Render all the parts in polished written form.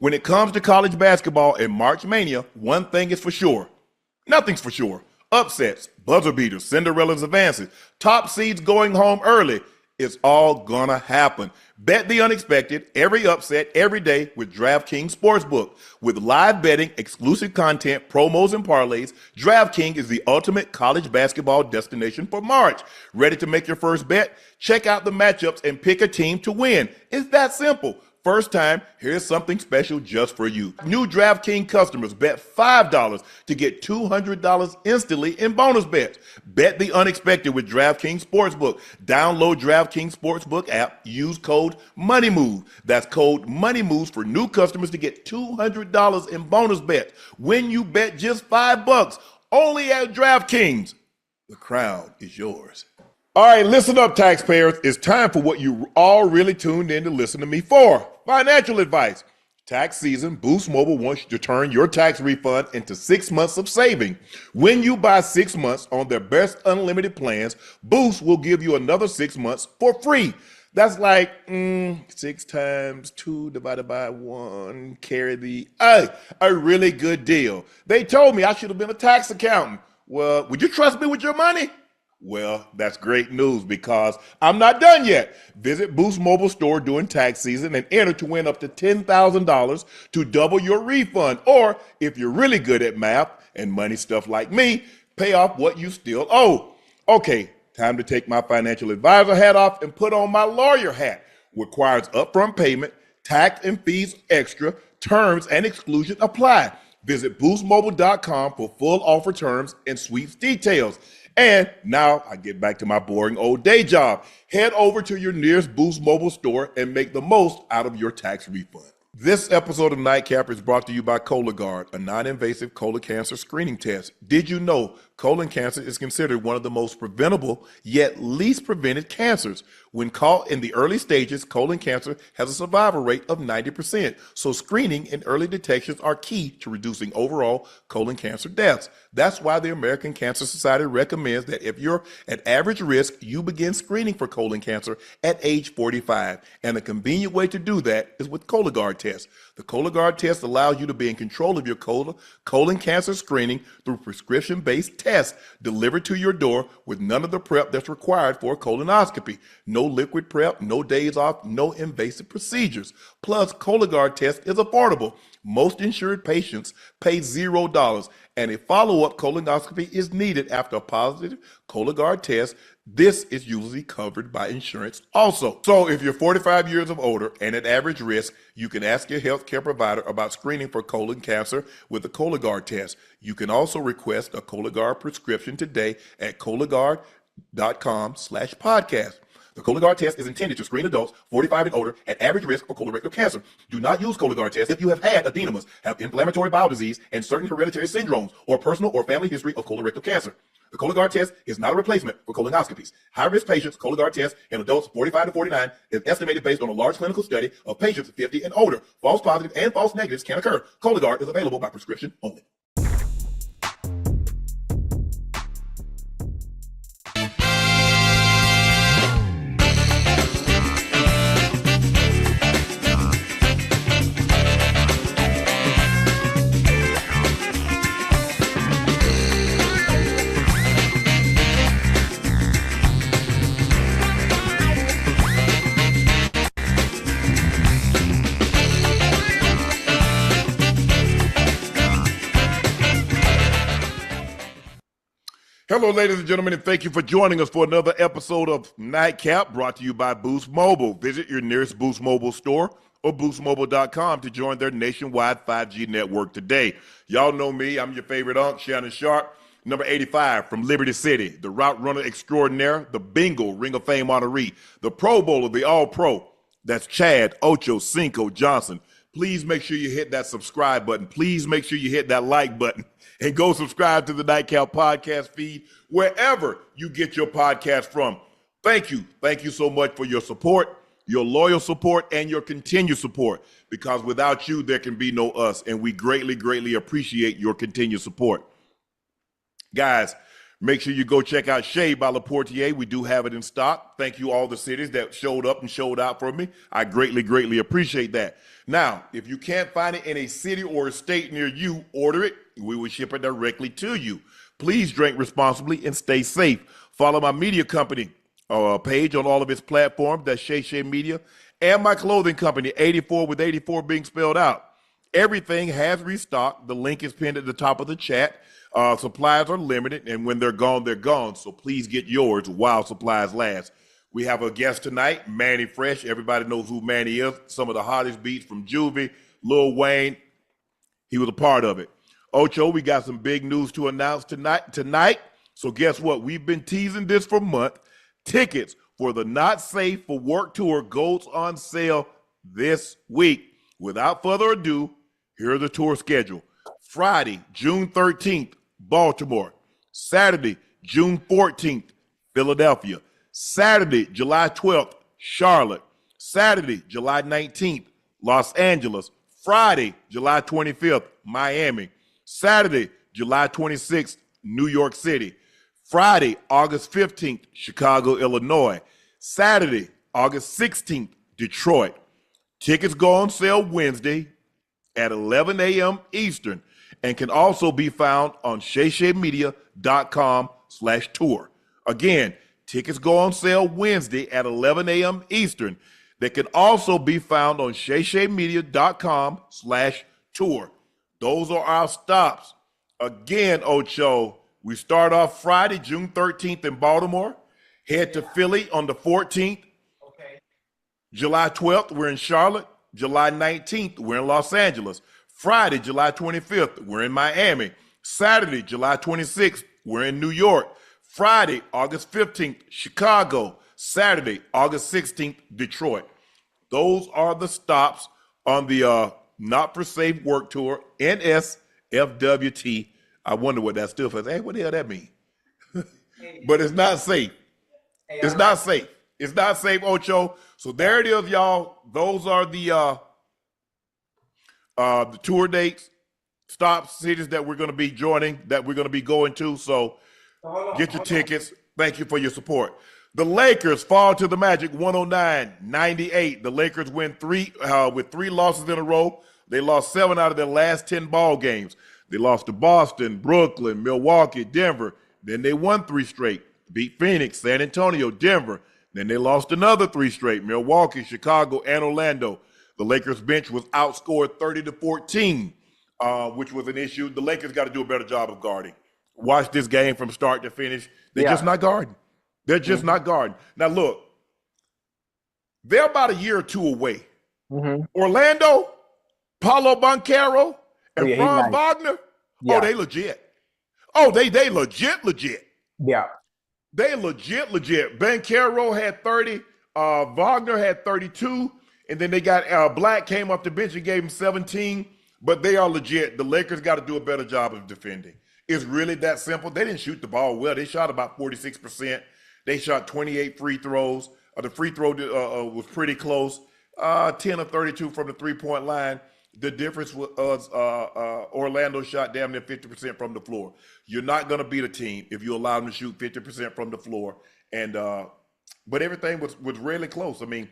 When it comes to college basketball and March Mania, one thing is for sure. Nothing's for sure. Upsets, buzzer beaters, Cinderella's advances, top seeds going home early. It's all gonna happen. Bet the unexpected, every upset, every day with DraftKings Sportsbook. With live betting, exclusive content, promos, and parlays, DraftKings is the ultimate college basketball destination for March. Ready to make your first bet? Check out the matchups and pick a team to win. It's that simple. First time, here's something special just for you. New DraftKings customers bet $5 to get $200 instantly in bonus bets. Bet the unexpected with DraftKings Sportsbook. Download DraftKings Sportsbook app. Use code MONEYMOVE. That's code MONEYMOVE for new customers to get $200 in bonus bets when you bet just $5. Only at DraftKings. The crown is yours. All right, listen up, taxpayers. It's time for what you all really tuned in to listen to me for. Financial advice. Tax season, Boost Mobile wants you to turn your tax refund into 6 months of saving. When you buy 6 months on their best unlimited plans, Boost will give you another 6 months for free. That's like 6 times 2 divided by 1, carry the, a really good deal. They told me I should have been a tax accountant. Well, would you trust me with your money? Well, that's great news because I'm not done yet. Visit Boost Mobile store during tax season and enter to win up to $10,000 to double your refund. Or if you're really good at math and money stuff like me, pay off what you still owe. Okay, time to take my financial advisor hat off and put on my lawyer hat. Requires upfront payment, tax and fees extra, terms and exclusion apply. Visit boostmobile.com for full offer terms and sweeps details. And now I get back to my boring old day job. Head over to your nearest Boost Mobile store and make the most out of your tax refund. This episode of Nightcap is brought to you by Cologuard, a non-invasive colon cancer screening test. Did you know colon cancer is considered one of the most preventable yet least prevented cancers? When caught in the early stages, colon cancer has a survival rate of 90%. So screening and early detections are key to reducing overall colon cancer deaths. That's why the American Cancer Society recommends that if you're at average risk, you begin screening for colon cancer at age 45. And a convenient way to do that is with Cologuard test. The Cologuard test allows you to be in control of your colon cancer screening through prescription-based tests delivered to your door with none of the prep that's required for a colonoscopy. No liquid prep, no days off, no invasive procedures. Plus, Cologuard test is affordable. Most insured patients pay $0, and a follow-up colonoscopy is needed after a positive Cologuard test. This is usually covered by insurance also. So if you're 45 years of older and at average risk, you can ask your healthcare provider about screening for colon cancer with the Cologuard test. You can also request a Cologuard prescription today at Cologuard.com/podcast. The Cologuard test is intended to screen adults 45 and older at average risk for colorectal cancer. Do not use Cologuard test if you have had adenomas, have inflammatory bowel disease, and certain hereditary syndromes, or personal or family history of colorectal cancer. The Cologuard test is not a replacement for colonoscopies. High-risk patients' Cologuard test in adults 45 to 49 is estimated based on a large clinical study of patients 50 and older. False positives and false negatives can occur. Cologuard is available by prescription only. Hello, ladies and gentlemen, and thank you for joining us for another episode of Nightcap, brought to you by Boost Mobile. Visit your nearest Boost Mobile store or boostmobile.com to join their nationwide 5G network today. Y'all know me. I'm your favorite Unc, Shannon Sharpe, number 85 from Liberty City, the route runner extraordinaire, the bingo Ring of Fame honoree, the Pro Bowler, the All-Pro. That's Chad, Ochocinco, Johnson. Please make sure you hit that subscribe button. Please make sure you hit that like button. And go subscribe to the Nightcap podcast feed wherever you get your podcast from. Thank you. Thank you so much for your support, your loyal support, and your continued support. Because without you, there can be no us. And we greatly, greatly appreciate your continued support. Guys, Make sure you go check out Shea by Laportier. We do have it in stock. Thank you all the cities that showed up and showed out for me. I greatly, greatly appreciate that. Now, if you can't find it in a city or a state near you, order it. We will ship it directly to you. Please drink responsibly and stay safe. Follow my media company page on all of its platforms. That's Shay Media. And my clothing company, 84 with 84 being spelled out. Everything has restocked. The link is pinned at the top of the chat. Supplies are limited, and when they're gone, they're gone. So please get yours while supplies last. We have a guest tonight, Mannie Fresh. Everybody knows who Mannie is. Some of the hottest beats from Juvie, Lil Wayne. He was a part of it. Ocho, we got some big news to announce tonight. So guess what? We've been teasing this for months. Tickets for the Not Safe for Work tour goes on sale this week. Without further ado, here's the tour schedule. Friday, June 13th, Baltimore. Saturday, June 14th, Philadelphia. Saturday, July 12th, Charlotte. Saturday, July 19th, Los Angeles. Friday, July 25th, Miami. Saturday, July 26th, New York City. Friday, August 15th, Chicago, Illinois. Saturday, August 16th, Detroit. Tickets go on sale Wednesday at 11 a.m. Eastern and can also be found on shayshaymedia.com/tour. Again, tickets go on sale Wednesday at 11 a.m. Eastern. They can also be found on shayshaymedia.com/tour. Those are our stops. Again, Ocho, we start off Friday, June 13th in Baltimore. Head to Philly on the 14th. Okay. July 12th, we're in Charlotte. July 19th, we're in Los Angeles. Friday, July 25th, we're in Miami. Saturday, July 26th, we're in New York. Friday, August 15th, Chicago. Saturday, August 16th, Detroit. Those are the stops on the Not for Safe Work Tour, NSFWT. I wonder what that still for. Hey, what the hell that mean? But it's not safe. It's not safe. It's not safe, Ocho. So there it is, y'all. Those are the tour dates, stops, cities that we're going to be joining, that we're going to be going to. So get your tickets. Thank you for your support. The Lakers fall to the Magic 109-98. The Lakers win with three losses in a row. They lost 7 out of their last 10 ball games. They lost to Boston, Brooklyn, Milwaukee, Denver. Then they won 3 straight. Beat Phoenix, San Antonio, Denver. Then they lost another 3 straight, Milwaukee, Chicago, and Orlando. The Lakers bench was outscored 30-14, which was an issue. The Lakers got to do a better job of guarding. Watch this game from start to finish. They're just not guarding. They're just not guarding. Now, look, they're about a year or two away. Orlando, Paulo Banchero, and Franz Wagner, oh, they legit. Oh, they legit. Yeah. They legit. Banchero had 30. Wagner had 32. And then they got Black came off the bench and gave him 17. But they are legit. The Lakers got to do a better job of defending. It's really that simple. They didn't shoot the ball well. They shot about 46%. They shot 28 free throws. The free throw was pretty close. 10 of 32 from the three-point line. The difference was Orlando shot damn near 50% from the floor. You're not going to beat a team if you allow them to shoot 50% from the floor. And but everything was really close. I mean,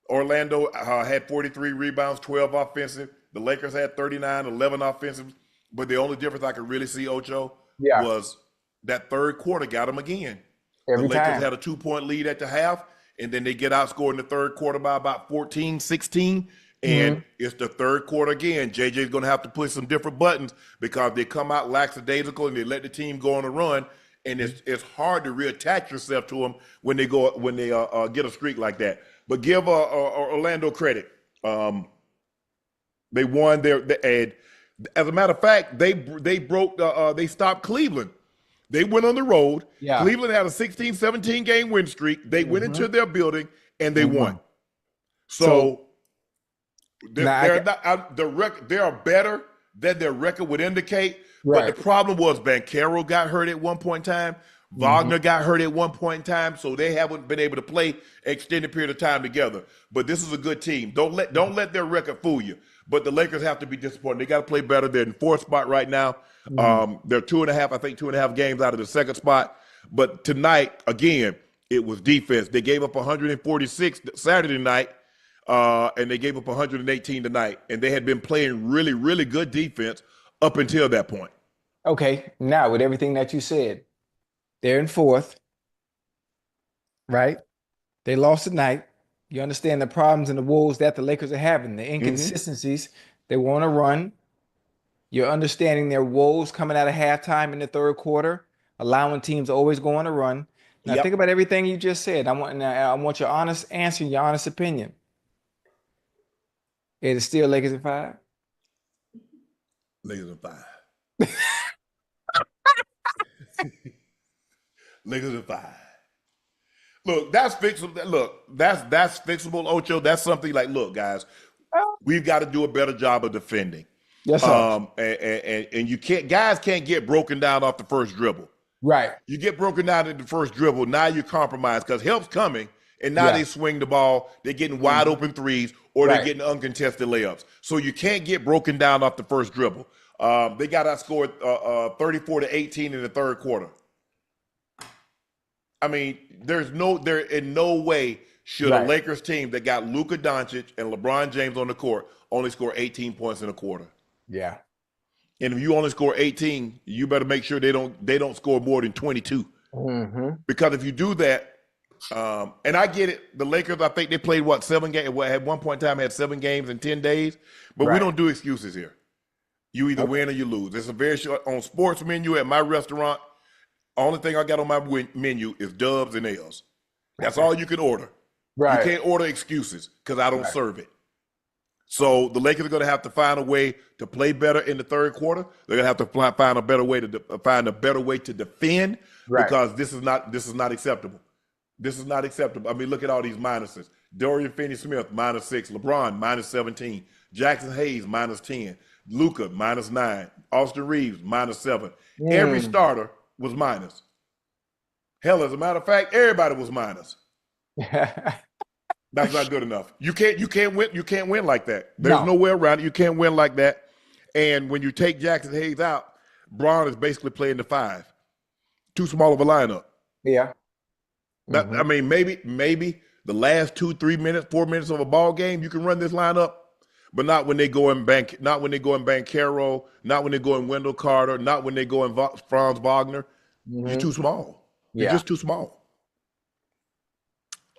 Orlando had 43 rebounds, 12 offensive. The Lakers had 39, 11 offensive. But the only difference I could really see, Ocho, was that third quarter got them again. The Lakers had a 2-point lead at the half, and then they get outscored in the third quarter by about 14, 16. And it's the third quarter again. JJ's going to have to push some different buttons because they come out lackadaisical and they let the team go on a run. And it's hard to reattach yourself to them when they get a streak like that. But give Orlando credit. They won and as a matter of fact, they stopped Cleveland. They went on the road. Yeah. Cleveland had a 16, 17 game win streak. They went into their building and they won. So they are better than their record would indicate. Right. But the problem was Banchero got hurt at one point in time. Wagner got hurt at one point in time, so they haven't been able to play extended period of time together. But this is a good team. Don't let their record fool you. But the Lakers have to be disappointed. They got to play better. They're in fourth spot right now. They're 2.5, I think 2.5 games out of the second spot. But tonight, again, it was defense. They gave up 146 Saturday night, and they gave up 118 tonight. And they had been playing really, really good defense up until that point. Okay, now with everything that you said, they're in fourth, right? They lost tonight. You understand the problems and the woes that the Lakers are having, the inconsistencies. They want to run. You're understanding their woes coming out of halftime in the third quarter, allowing teams to always go on a run. Now think about everything you just said. I want your honest answer, your honest opinion. Is it still Lakers in 5? Lakers in 5. Lakers in 5. Look, that's fixable. Look, that's fixable, Ocho. That's something like, look, guys, we've got to do a better job of defending. Yes, sir. And you guys can't get broken down off the first dribble. Right. You get broken down at the first dribble, now you're compromised because help's coming, and now they swing the ball. They're getting wide open threes, or they're getting uncontested layups. So you can't get broken down off the first dribble. They got outscored 34-18 in the third quarter. I mean, there in no way should a Lakers team that got Luka Doncic and LeBron James on the court only score 18 points in a quarter. Yeah. And if you only score 18, you better make sure they don't score more than 22. Because if you do that, and I get it, the Lakers, I think they played 7 games. At one point in time, had 7 games in 10 days. But we don't do excuses here. You either win or you lose. It's a very short on sports menu at my restaurant. Only thing I got on my menu is dubs and L's. That's all you can order. Right. You can't order excuses because I don't serve it. So the Lakers are going to have to find a way to play better in the third quarter. They're going to have to find a better way to defend because this is not acceptable. This is not acceptable. I mean, look at all these minuses. Dorian Finney-Smith -6, LeBron -17, Jackson Hayes -10, Luka -9, Austin Reeves -7. Every starter was minus. Hell, as a matter of fact, everybody was minus. That's not good enough. You can't win like that. There's no way around it. You can't win like that. And when you take Jackson Hayes out, Braun is basically playing the 5. Too small of a lineup. Yeah. I mean, maybe the last 2, 3 minutes, 4 minutes of a ball game, you can run this lineup, but not when they go in Banchero, not when they go in Wendell Carter, not when they go in Franz Wagner. You're too small. You're just too small.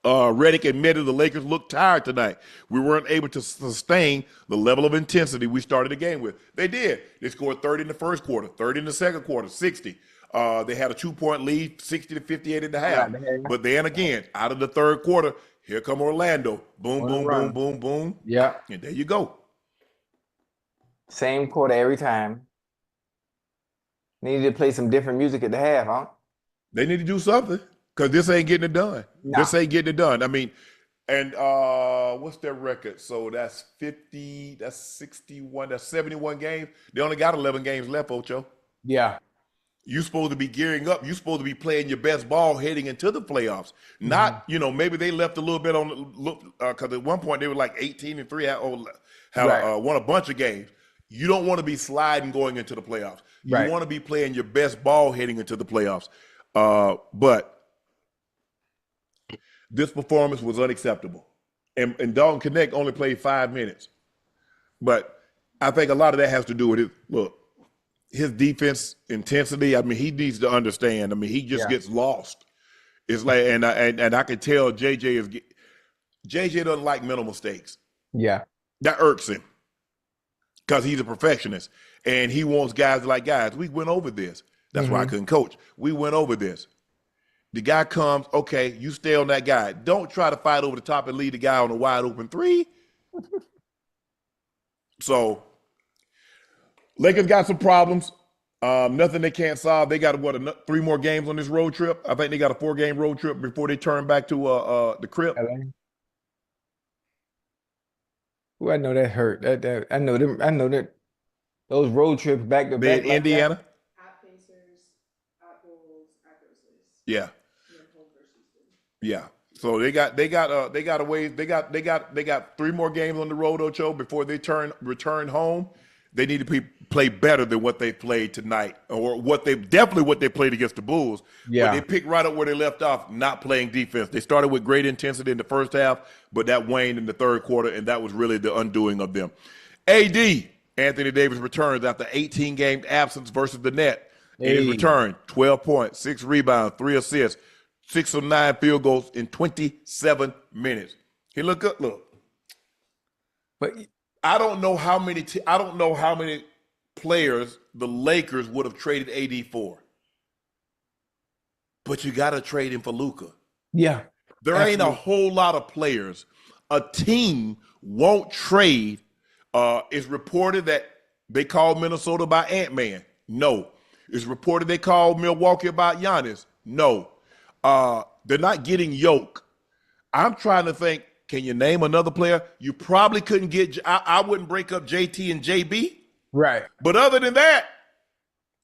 Redick admitted the Lakers looked tired tonight. We weren't able to sustain the level of intensity we started the game with. They did. They scored 30 in the first quarter, 30 in the second quarter, 60. They had a 2-point lead, 60-58 at the half. But then again, out of the third quarter, here come Orlando. Boom, boom, boom, boom, boom. Yeah. And there you go. Same quarter every time. Needed to play some different music at the half, huh? They need to do something because this ain't getting it done. No. This ain't getting it done. I mean, and what's their record? So that's 50, that's 61, that's 71 games. They only got 11 games left, Ocho. Yeah. You're supposed to be gearing up. You're supposed to be playing your best ball heading into the playoffs. Not, maybe they left a little bit on the because at one point they were like 18-3, won a bunch of games. You don't want to be sliding going into the playoffs. You want to be playing your best ball heading into the playoffs. But this performance was unacceptable. And Dalton Connect only played 5 minutes. But I think a lot of that has to do with his defense intensity. I mean, he needs to understand. I mean, he just gets lost. It's like, and I can tell JJ doesn't like mental mistakes. Yeah. That irks him because he's a perfectionist and he wants guys like, guys, we went over this. That's why I couldn't coach. We went over this. The guy comes, okay, you stay on that guy. Don't try to fight over the top and lead the guy on a wide open 3. So Lakers got some problems. Nothing they can't solve. They got 3 more games on this road trip. I think they got a 4-game road trip before they turn back to the crib. Well, I know that hurt. I know them. I know that those road trips back to back. Indiana. At Pacers, at Bulls, at Grizzlies. Yeah. And then home versus Houston. Yeah. So they got a ways. They got 3 more games on the road, Ocho, before they return home. They need to play better than what they played tonight, or what they played against the Bulls. But they Yeah. picked right up where they left off, not playing defense. They started with great intensity in the first half, but that waned in the third quarter, and that was really the undoing of them. AD Anthony Davis returns after 18-game absence versus the net. In his Hey. return, 12 points, 6 rebounds, 3 assists, 6 of 9 field goals in 27 minutes. He looked good. Look, But I don't know how many players the Lakers would have traded AD for. But you got to trade him for Luka. yeah, There ain't a absolutely. whole lot of players a team won't trade. It's reported that they called Minnesota about Ant-Man. No. It's reported they called Milwaukee about Giannis. No. They're not getting Yoke. I'm trying to think, can you name another player? You probably couldn't get, I wouldn't break up JT and JB. Right. But other than that,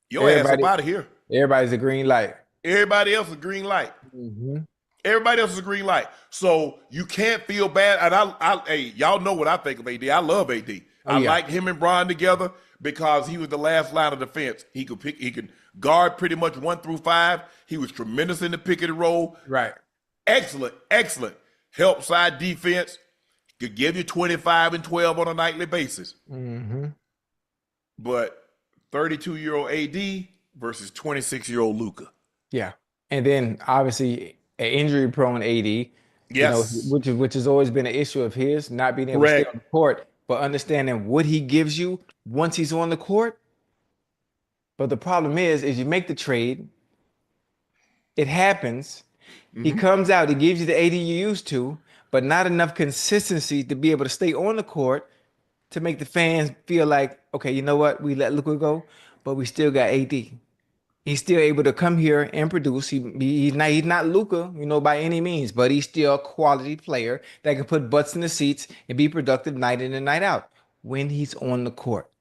your ass up Everybody, out of here. everybody's a green light. Everybody else is green light. Mm-hmm. Everybody else is a green light. So you can't feel bad. And hey, y'all know what I think of AD. I love AD. Oh, I yeah. like him and Bron together because he was the last line of defense. He could guard pretty much 1 through 5. He was tremendous in the pick and roll. Right. Excellent. Help side defense. Could give you 25 and 12 on a nightly basis. Mm-hmm. But 32-year-old AD versus 26-year-old Luka. Yeah. And then obviously an injury-prone AD, Yes. which has always been an issue of his, not being able to stay Correct. on the court, but understanding what he gives you once he's on the court. But the problem is you make the trade, it happens, he comes out, he gives you the AD you used to, but not enough consistency to be able to stay on the court to make the fans feel like, okay, you know what, we let Luka go, but we still got AD. He's still able to come here and produce. He's not Luka, by any means, but he's still a quality player that can put butts in the seats and be productive night in and night out when he's on the court.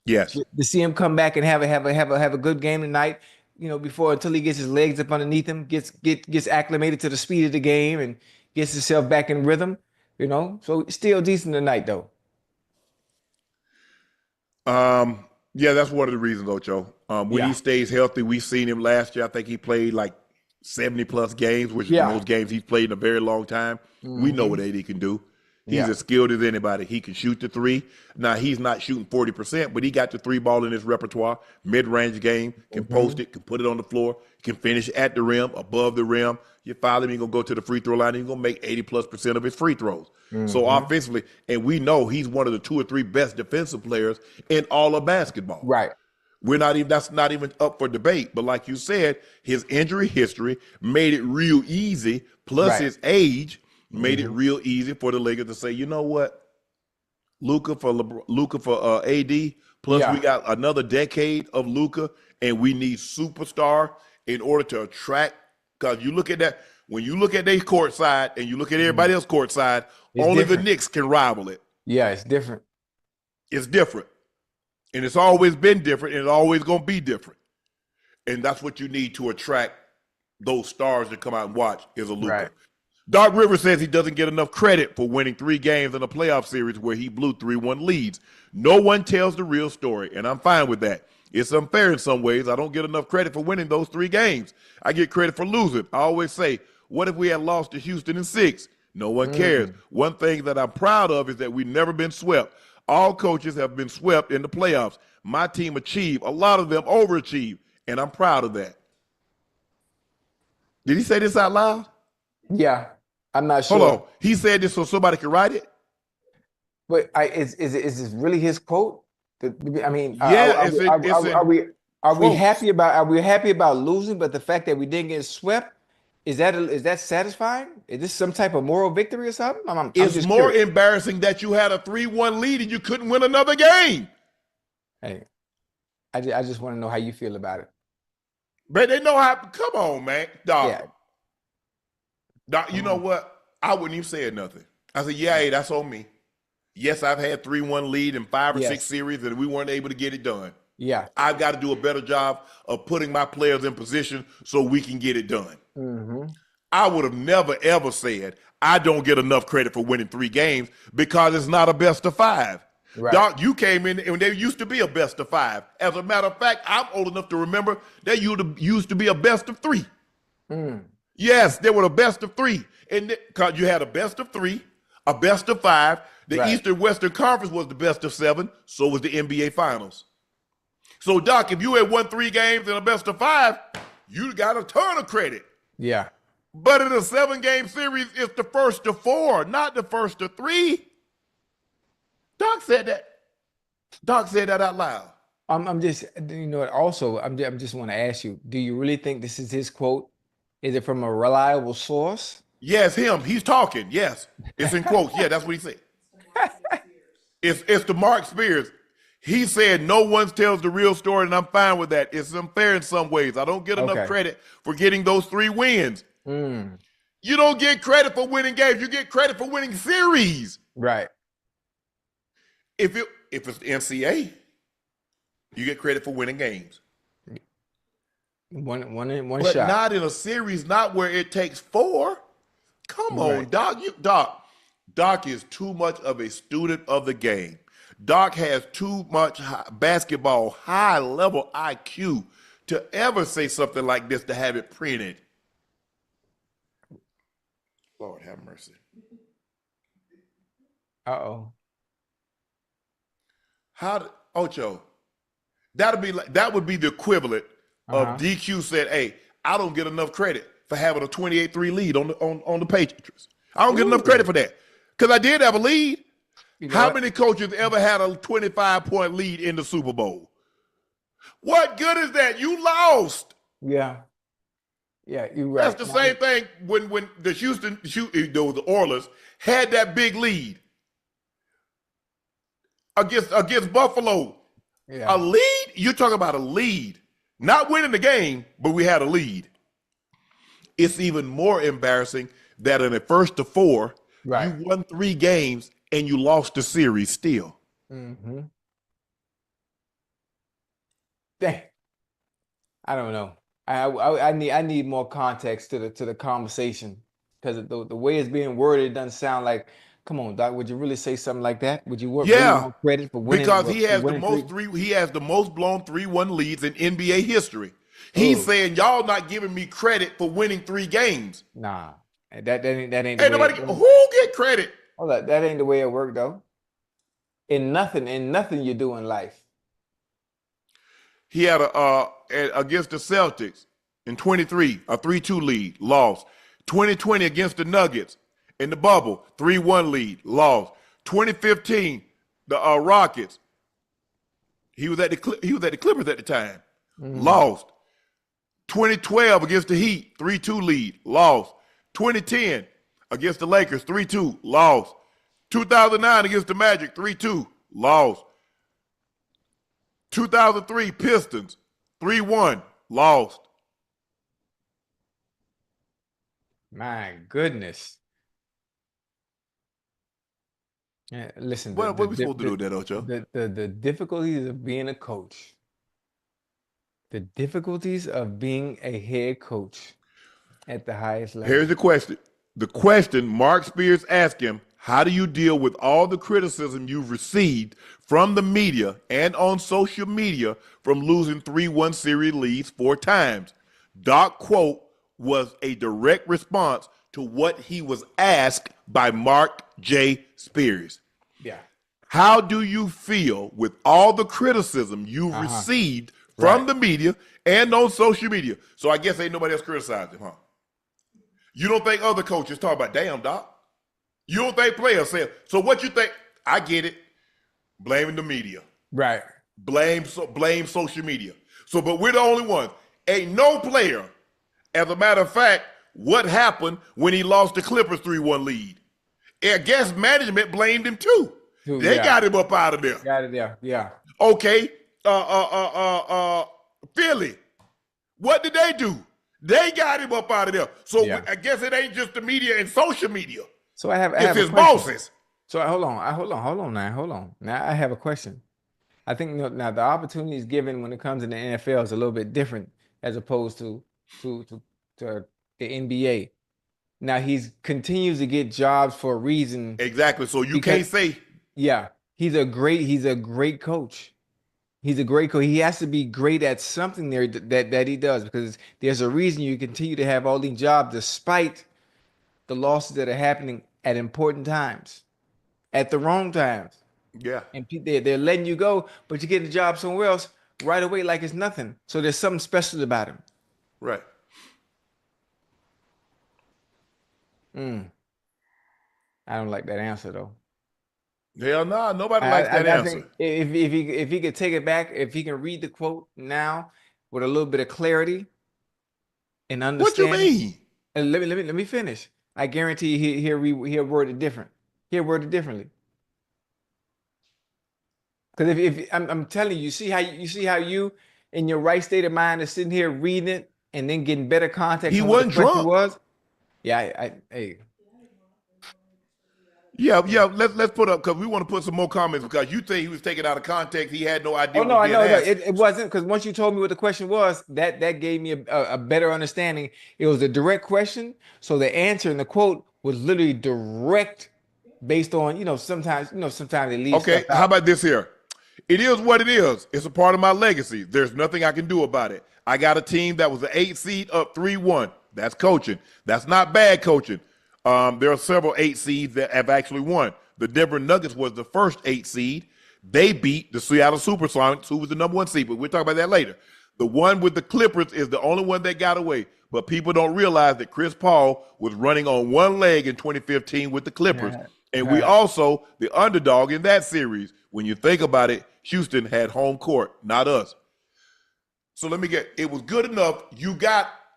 Yes. To see him come back and have a good game tonight, before until he gets his legs up underneath him, gets acclimated to the speed of the game and gets himself back in rhythm, So still decent tonight though. Yeah, that's one of the reasons, Ocho. When he stays healthy, we've seen him last year. I think he played like 70 plus games, which is the most games he's played in a very long time. We know what AD can do. He's as skilled as anybody. He can shoot the 3. Now, he's not shooting 40%, but he got the 3 ball in his repertoire. Mid-range game, can post it, can put it on the floor, can finish at the rim, above the rim. You foul him, he's going to go to the free throw line, and he's going to make 80+% of his free throws. So offensively, and we know he's one of the 2 or 3 best defensive players in all of basketball. Right. That's not even up for debate. But like you said, his injury history made it real easy, plus his age made it real easy for the Lakers to say, you know what, Luka for AD, plus we got another decade of Luka, and we need superstar in order to attract. Because you look at that, when you look at their court side and you look at everybody else court side, only the Knicks can rival it. Yeah, it's different. It's different. And it's always been different, and it's always going to be different. And that's what you need to attract those stars to come out and watch is a Luka. Right. Doc Rivers says he doesn't get enough credit for winning 3 games in a playoff series where he blew 3-1 leads. No one tells the real story, and I'm fine with that. It's unfair in some ways. I don't get enough credit for winning those 3 games. I get credit for losing. I always say, what if we had lost to Houston in 6? No one cares. One thing that I'm proud of is that we've never been swept. All coaches have been swept in the playoffs. My team achieved. A lot of them overachieved, and I'm proud of that. Did he say this out loud? Yeah, I'm not sure. Hold on. He said this so somebody can write it? But is this really his quote? I mean, Yeah, are we quotes. happy about losing? But the fact that we didn't get swept, is that satisfying? Is this some type of moral victory or something? I'm It's just more curious. embarrassing that you had a 3-1 lead and you couldn't win another game. Hey, I just want to know how you feel about it. But they know how. Come on, man. Dog. Yeah. Dog, you know what? I wouldn't even say nothing. I said, yeah, hey, that's on me. Yes, I've had 3-1 lead in 5 or 6 series and we weren't able to get it done. Yeah. I've got to do a better job of putting my players in position so we can get it done. I would have never ever said I don't get enough credit for winning 3 games because it's not a best of 5. Right. Doc, you came in and there used to be a best of 5. As a matter of fact, I'm old enough to remember there used to be a best of 3. Yes, there were a best of 3. And because you had a best of 3, a best of 5. The Right. Eastern Western Conference was the best of 7. So was the NBA Finals. So, Doc, if you had won 3 games in a best of 5, you got a ton of credit. Yeah. But in a 7-game series, it's the first to 4, not the first to 3. Doc said that. Doc said that out loud. I'm just, you know what, also, I'm just want to ask you, do you really think this is his quote? Is it from a reliable source? Yes, him. He's talking. Yes. It's in quotes. Yeah, that's what he said. It's the Mark Spears. He said no one tells the real story, and I'm fine with that. It's unfair in some ways. I don't get enough credit for getting those 3 wins. You don't get credit for winning games. You get credit for winning series. Right. If it's the NCAA, you get credit for winning games. One But shot. not in a series, not where it takes 4. Come on, Right. Doc. Doc is too much of a student of the game. Doc has too much basketball high-level IQ to ever say something like this to have it printed. Lord have mercy. Uh-oh. Ocho, that would be the equivalent of DQ said, hey, I don't get enough credit for having a 28-3 lead on the Patriots. I don't get enough credit for that. Because I did have a lead. You know How what? many coaches ever had a 25-point lead in the Super Bowl? What good is that? You lost. Yeah. Yeah, you're right. That's the same thing when the Oilers had that big lead against Buffalo. Yeah. A lead? You're talking about a lead. Not winning the game, but we had a lead. It's even more embarrassing that in the first to 4, Right. you won 3 games and you lost the series still. Dang. I don't know. I need more context to the conversation, because the way it's being worded doesn't sound like, come on, Doc, would you really say something like that? Would you really want credit for winning? Because he has for the winning most he has the most blown 3-1 leads in NBA history. He's saying y'all not giving me credit for winning 3 games. Nah, that ain't the Ain't way. nobody who get credit. Hold up, that ain't the way it worked though. In nothing you do in life. He had against the Celtics in 23, a 3-2 lead, lost. 2020 against the Nuggets in the bubble, 3-1 lead, lost. 2015, the Rockets. He was at the Clippers at the time, lost. 2012 against the Heat, 3-2 lead, lost. 2010 against the Lakers, 3-2, lost. 2009 against the Magic, 3-2, lost. 2003 Pistons, 3-1, lost. My goodness. Yeah, listen. What are we supposed to do with that, Ocho? The difficulties of being a coach. The difficulties of being a head coach at the highest level. Here's the question. The question Mark Spears asked him, how do you deal with all the criticism you've received from the media and on social media from losing 3-1 series leads 4 times? Doc quote was a direct response to what he was asked by Mark J. Spears. Yeah. How do you feel with all the criticism you've received from the media and on social media? So I guess ain't nobody else criticized him, huh? You don't think other coaches talk about, damn, Doc? You don't think players say, so what you think? I get it. Blaming the media. Right. Blame social media. So, but we're the only ones. Ain't no player. As a matter of fact, what happened when he lost the Clippers 3-1 lead? I guess management blamed him too. They got him up out of there. Got it there. Yeah. Okay. Philly. What did they do? They got him up out of there. So I guess it ain't just the media and social media. So I have his bosses. So hold on now. Now I have a question. I think now the opportunities given when it comes in the NFL is a little bit different as opposed to the NBA. Now he continues to get jobs for a reason Exactly. So you because can't say, yeah, he's a great coach. He's a great coach. He has to be great at something there that he does because there's a reason you continue to have all these jobs despite the losses that are happening at important times, at the wrong times. yeah, And they're letting you go, but you get a job somewhere else right away like it's nothing. So there's something special about him. right. I don't like that answer though. Hell nah, nobody likes that I answer. think if he could take it back, if he can read the quote now with a little bit of clarity and What you understanding, mean? and let me finish. I guarantee he'll word it different. He'll word it differently. Because if I'm telling you, you see how you in your right state of mind is sitting here reading it and then getting better context He on what the wasn't question drunk. was. Yeah, hey, Yeah, yeah. yeah. Let's put up because we want to put some more comments because you think he was taken out of context. He had no idea Oh what no, was I being know asked. it wasn't because once you told me what the question was, that gave me a better understanding. It was a direct question, so the answer in the quote was literally direct, based on sometimes they leave Okay, stuff how out. about this here? It is what it is. It's a part of my legacy. There's nothing I can do about it. I got a team that was an 8 seed up 3-1. That's coaching. That's not bad coaching. There are several 8 seeds that have actually won. The Denver Nuggets was the first 8 seed. They beat the Seattle Supersonics, who was the number 1 seed, but we'll talk about that later. The one with the Clippers is the only one that got away. But people don't realize that Chris Paul was running on one leg in 2015 with the Clippers. And we also, the underdog in that series, when you think about it, Houston had home court, not us. So let me get it was good enough.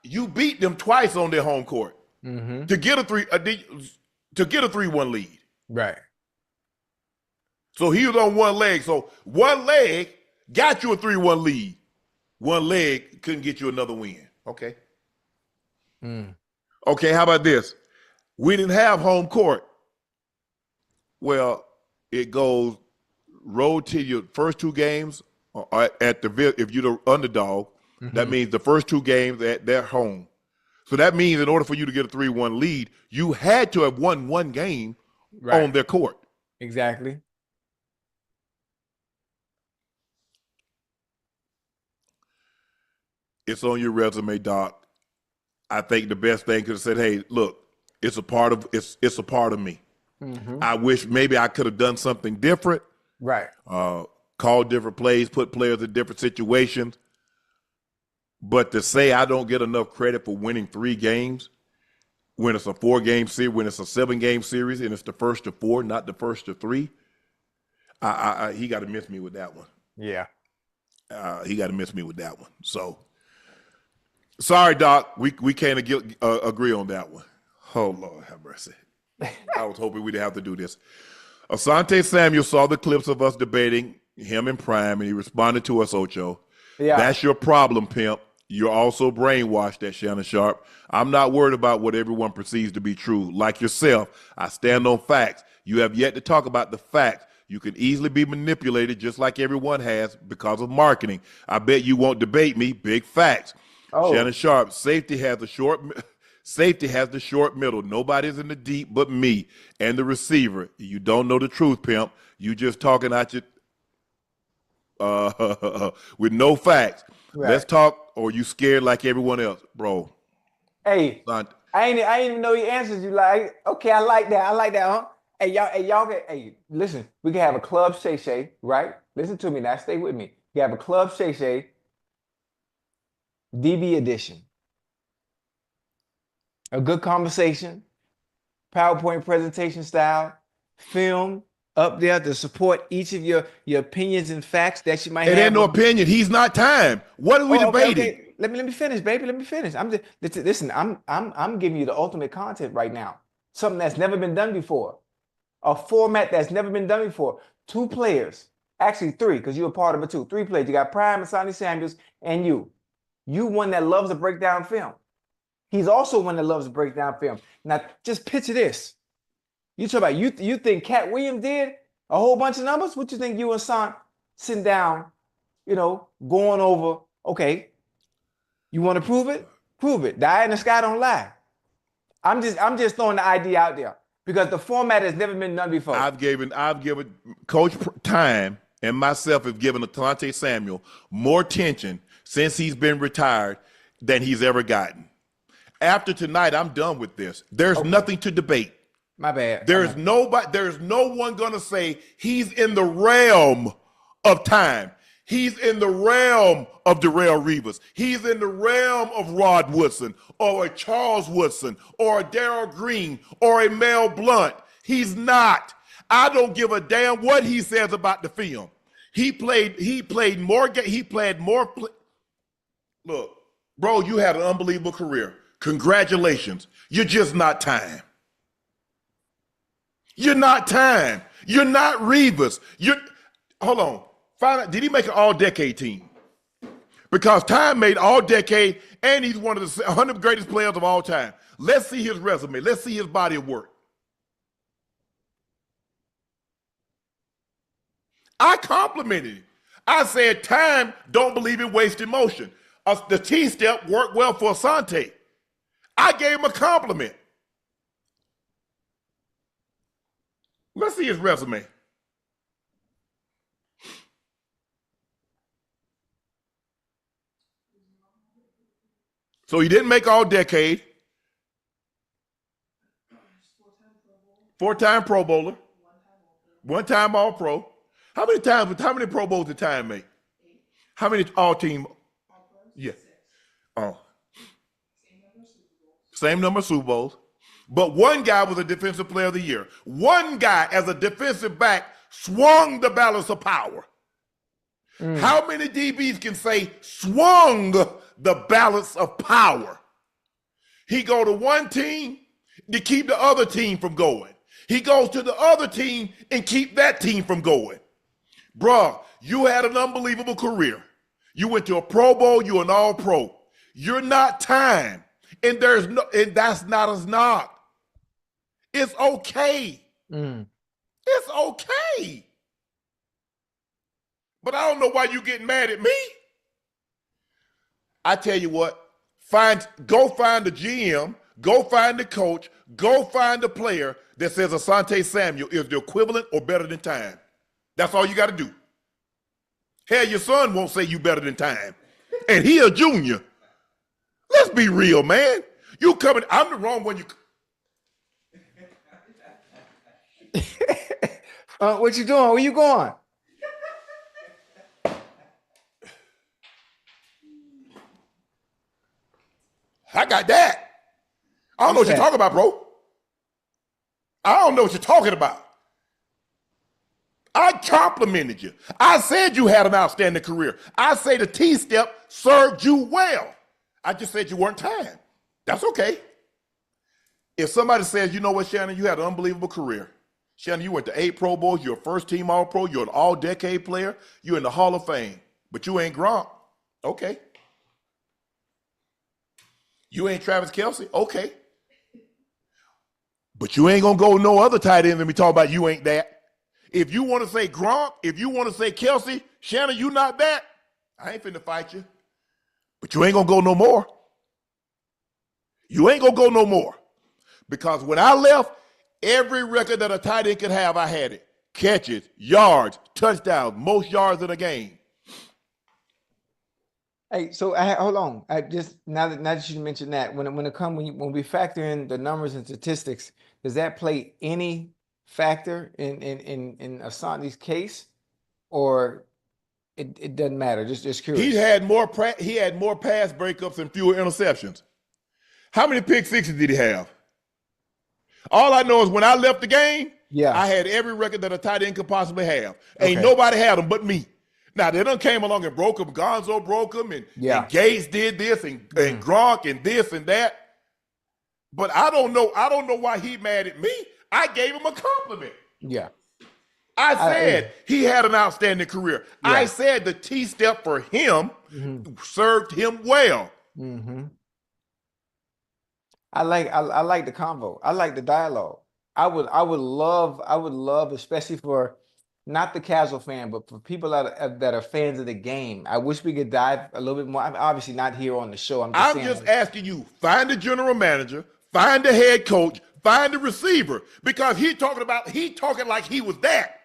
You beat them twice on their home court Mm-hmm. to get to get a 3-1 lead. Right. So he was on one leg. So one leg got you a 3-1 lead. One leg couldn't get you another win. Okay. Okay, how about this? We didn't have home court. Well, it goes road to your first 2 games at the if you're the underdog. That Mm-hmm. means the first 2 games at their home. So that means in order for you to get a 3-1 lead, you had to have won one game Right. on their court. Exactly. It's on your resume, Doc. I think the best thing could have said, "Hey, look, it's a part of it's a part of me. Mm-hmm. I wish maybe I could have done something different, Right. called different plays, put players in different situations. But to say I don't get enough credit for winning 3 games when it's a 4-game series, when it's a 7-game series, and it's the first to 4, not the first to 3, he got to miss me with that one. Yeah. He got to miss me with that one. So sorry, Doc, we can't agree on that one. Oh Lord, have mercy. I was hoping we didn't have to do this. Asante Samuel saw the clips of us debating him in Prime, and he responded to us, Ocho. Yeah. That's your problem, pimp. You're also brainwashed at Shannon Sharpe. I'm not worried about what everyone perceives to be true. Like yourself, I stand on facts. You have yet to talk about the facts. You can easily be manipulated just like everyone has because of marketing. I bet you won't debate me. Big facts. Shannon Oh. Sharpe, safety has the short middle. Nobody's in the deep but me and the receiver. You don't know the truth, pimp. You just talking out your with no facts. Let's Right. talk, or you scared like everyone else, bro. Hey, Son, I ain't even know he answers you like, okay, I like that. I like that, huh? Hey, y'all can, hey, listen, we can have a club Shay Shay, right? Listen to me now, stay with me. We have a club Shay Shay, DB edition. A good conversation, PowerPoint presentation style, film up there to support each of your opinions and facts that you might it ain't have no on. opinion. He's not time. What are we Oh, okay, debating? okay. Let me finish, baby. Let me finish. I'm just listen. I'm giving you the ultimate content right now. Something that's never been done before. A format that's never been done before. 2 players, actually 3, because you're a part of it too. 3 players. You got Prime, Asante Samuels, and you. You one that loves to break down film. He's also one that loves to break down film. Now, just picture this. You talk about you think Cat Williams did a whole bunch of numbers? What you think you and Son sitting down, going over, okay, you want to prove it? Prove it. Die in the sky don't lie. I'm just throwing the idea out there because the format has never been done before. I've given Coach time and myself have given Asante Samuel more attention since he's been retired than he's ever gotten. After tonight, I'm done with this. There's nothing to debate. My bad. There's no one gonna say he's in the realm of time. He's in the realm of Darrelle Revis. He's in the realm of Rod Woodson or a Charles Woodson or a Darryl Green or a Mel Blount. He's not. I don't give a damn what he says about the film. He played more. Look, bro, you had an unbelievable career. Congratulations. You're just not time. You're not time. You're not Revis. Hold on. Find out, did he make an all-decade team? Because Time made all-decade, and he's one of the 100 greatest players of all time. Let's see his resume. Let's see his body of work. I complimented him. I said, Time don't believe in wasted motion. The T-step worked well for Asante. I gave him a compliment. Let's see his resume. So he didn't make all decade. 4-time Pro Bowler. 1-time All Pro. How many Pro Bowls did Time make? How many all team? Yeah. Oh. Same number of Super Bowls. But one guy was a defensive player of the year. One guy as a defensive back swung the balance of power. How many DBs can say swung the balance of power? He go to one team to keep the other team from going. He goes to the other team and keep that team from going. Bruh, you had an unbelievable career. You went to a Pro Bowl, you're an All-Pro. You're not Time. And that's not a knock. It's okay. It's okay. But I don't know why you getting mad at me. I tell you what, go find the GM, go find the coach, go find the player that says Asante Samuel is the equivalent or better than Time. That's all you got to do. Hell, your son won't say you better than Time. And he a junior. Let's be real, man. You coming, I'm the wrong one. What you doing? Where you going? I got that. I don't know what you're talking about, bro. I don't know what you're talking about. I complimented you. I said you had an outstanding career. I say the T-step served you well. I just said you weren't Time. That's okay. If somebody says, you know what, Shannon, you had an unbelievable career. Shannon, you went to 8 Pro Bowls, you're a first-team All-Pro, you're an all-decade player, you're in the Hall of Fame, but you ain't Gronk. Okay. You ain't Travis Kelce? Okay. But you ain't going to go no other tight end than we talk about you ain't that. If you want to say Gronk, if you want to say Kelce, Shannon, you not that. I ain't finna fight you. But you ain't going to go no more. You ain't going to go no more. Because when I left, every record that a tight end could have, I had it. Catches, yards, touchdowns, most yards in a game. Hey, so hold on. I just now that you mentioned that, when we factor in the numbers and statistics, does that play any factor in Asante's case, or it doesn't matter? Just curious. He had more pass breakups and fewer interceptions. How many pick sixes did he have? All I know is when I left the game, I had every record that a tight end could possibly have. Ain't nobody had them but me. Now, they done came along and broke them. Gonzo broke them, and Gates did this, and Gronk, and this and that. But I don't know why he mad at me. I gave him a compliment. Yeah. I said he had an outstanding career. Yeah. I said the T-step for him served him well. I like the convo. I like the dialogue. I would love, especially for not the casual fan, but for people that are fans of the game. I wish we could dive a little bit more. I'm obviously not here on the show. I'm just asking you, find the general manager, find the head coach, find the receiver, because he talking like he was that.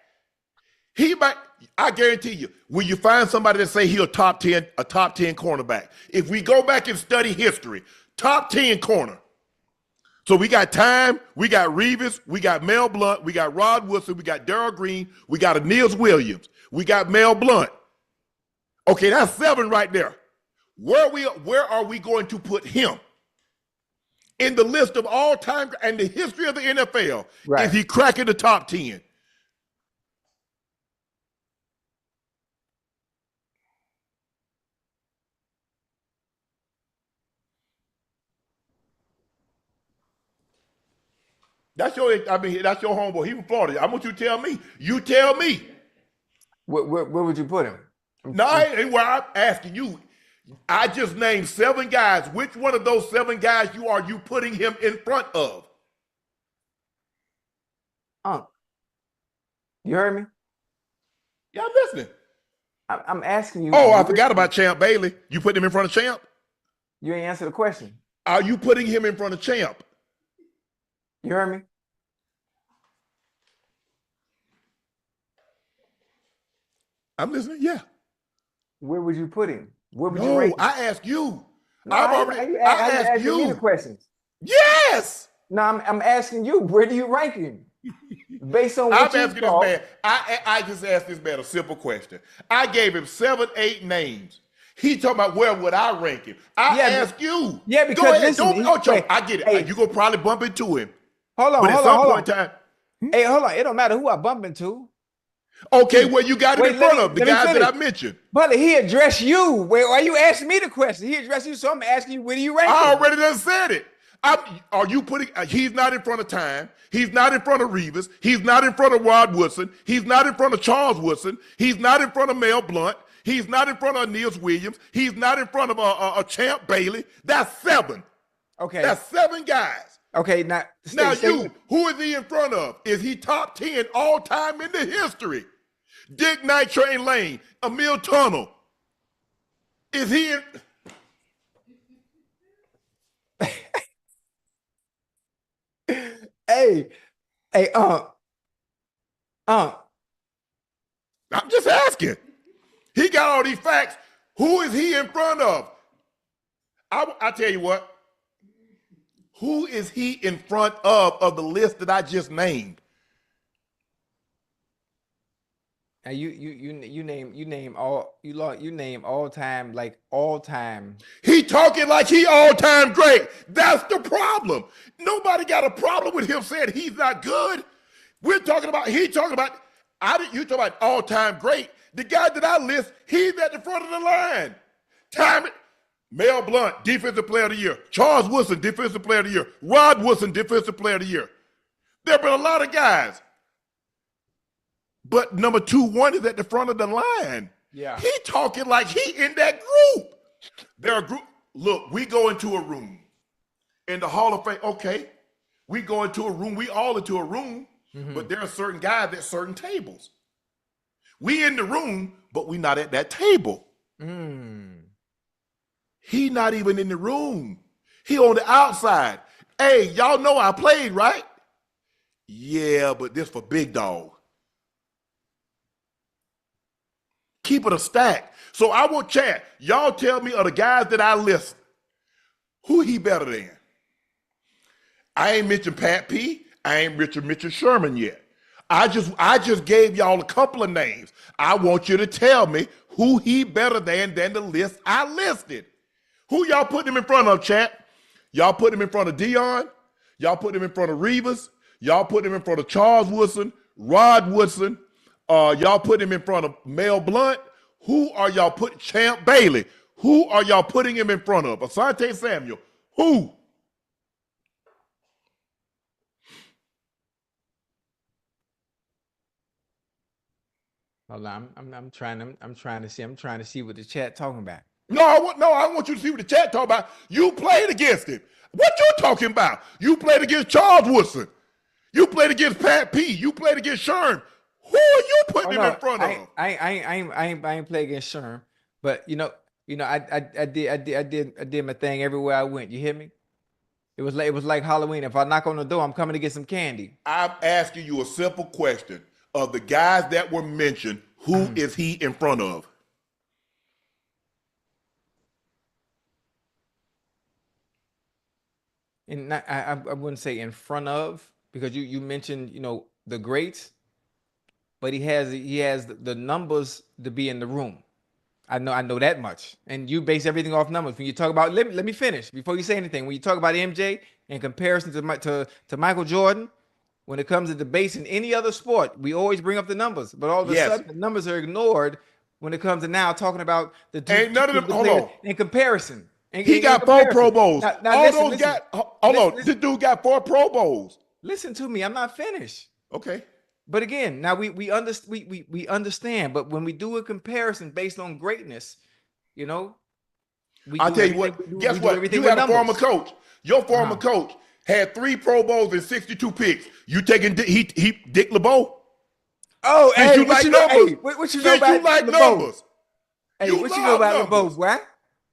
I guarantee you, when you find somebody that say he a top 10 cornerback, if we go back and study history, top 10 corner. So we got Time, we got Revis, we got Mel Blount, we got Rod Woodson, we got Darrell Green, we got Aeneas Williams, we got Mel Blount. Okay, that's 7 right there. Where are we going to put him in the list of all time and the history of the NFL? Right. Is he cracking the top 10? That's your homeboy. He from Florida. I want you to tell me. You tell me. Where would you put him? No, I ain't where I'm asking you. I just named 7 guys. Which one of those 7 guys are you putting him in front of? You heard me? Yeah, I'm listening. I'm asking you. Oh, I forgot about Champ Bailey. You putting him in front of Champ? You ain't answered the question. Are you putting him in front of Champ? You heard me? I'm listening. Yeah. Where would you put him? Where would you rate him? I asked you. No, I asked you. Me the questions. Yes. No, I'm asking you. Where do you rank him? Based on what I'm you asking saw. this man. I just asked this man a simple question. I gave him 7, 8 names. He talking about where would I rank him? I asked you. Yeah, because go ahead. listen, Ocho, I get it. Hey, you gonna probably bump into him. Hold on, but at some point in time. Hey, hold on. It don't matter who I bump into. Okay, well, you got him in front of the guys that I mentioned. Brother, he addressed you. Where are you asking me the question? He addressed you, so I'm asking you, where do you rank him? I already done said it. Are you putting? He's not in front of Time. He's not in front of Revis. He's not in front of Rod Woodson. He's not in front of Charles Woodson. He's not in front of Mel Blount. He's not in front of Aeneas Williams. He's not in front of a Champ Bailey. That's 7. Okay. That's 7 guys. Okay, who is he in front of? Is he top 10 all time in the history? Dick Night Train Lane, Emil Tunnel. Is he in? Hey, I'm just asking. He got all these facts. Who is he in front of? I tell you what. Who is he in front of the list that I just named? Now you name all time, like all time. He talking like he all time great. That's the problem. Nobody got a problem with him saying he's not good. You talking about all time great. The guy that I list, he's at the front of the line. Mel Blount, Defensive Player of the Year. Charles Woodson, Defensive Player of the Year. Rod Woodson, Defensive Player of the Year. There have been a lot of guys. But number 1 is at the front of the line. Yeah. He talking like he in that group. Look, we go into a room. In the Hall of Fame, okay. We go into a room. We all into a room. Mm-hmm. But there are certain guys at certain tables. We in the room, but we not at that table. He not even in the room. He on the outside. Hey, y'all know I played, right? Yeah, but this for big dog. Keep it a stack. So I will chat. Y'all tell me of the guys that I list, who he better than? I ain't mentioned Pat P. I ain't mentioned Richard Sherman yet. I just gave y'all a couple of names. I want you to tell me who he better than the list I listed. Who y'all putting him in front of, chat? Y'all put him in front of Dion. Y'all put him in front of Revis. Y'all put him in front of Charles Woodson, Rod Woodson. Y'all put him in front of Mel Blount. Who are y'all putting? Champ Bailey. Who are y'all putting him in front of? Asante Samuel. Who? Hold on, I'm trying to see what the chat talking about. No, I want you to see what the chat talking about. You played against him. What you talking about? You played against Charles Woodson. You played against Pat P. You played against Sherm. Who are you putting him in front of? I ain't play against Sherm, but I did my thing everywhere I went. You hear me? It was like Halloween. If I knock on the door, I'm coming to get some candy. I'm asking you a simple question. Of the guys that were mentioned, who is he in front of? And I wouldn't say in front of, because you mentioned, the greats, but he has the numbers to be in the room. I know that much. And you base everything off numbers. When you talk about, let me finish before you say anything. When you talk about MJ in comparison to Michael Jordan, when it comes to debates in any other sport, we always bring up the numbers. But all of a sudden, the numbers are ignored when it comes to now talking about the two. Ain't none of them. Hold on. In comparison. He got 4 Pro Bowls. Now listen, hold on. This dude got 4 Pro Bowls. Listen to me. I'm not finished. Okay. But again, now we understand. But when we do a comparison based on greatness, I'll tell you what. Guess what? You had a former coach. Your former coach had 3 Pro Bowls and 62 picks. You taking Dick LeBeau? Oh, hey, what you know? What you know about LeBeau? Hey, what you know about LeBeau?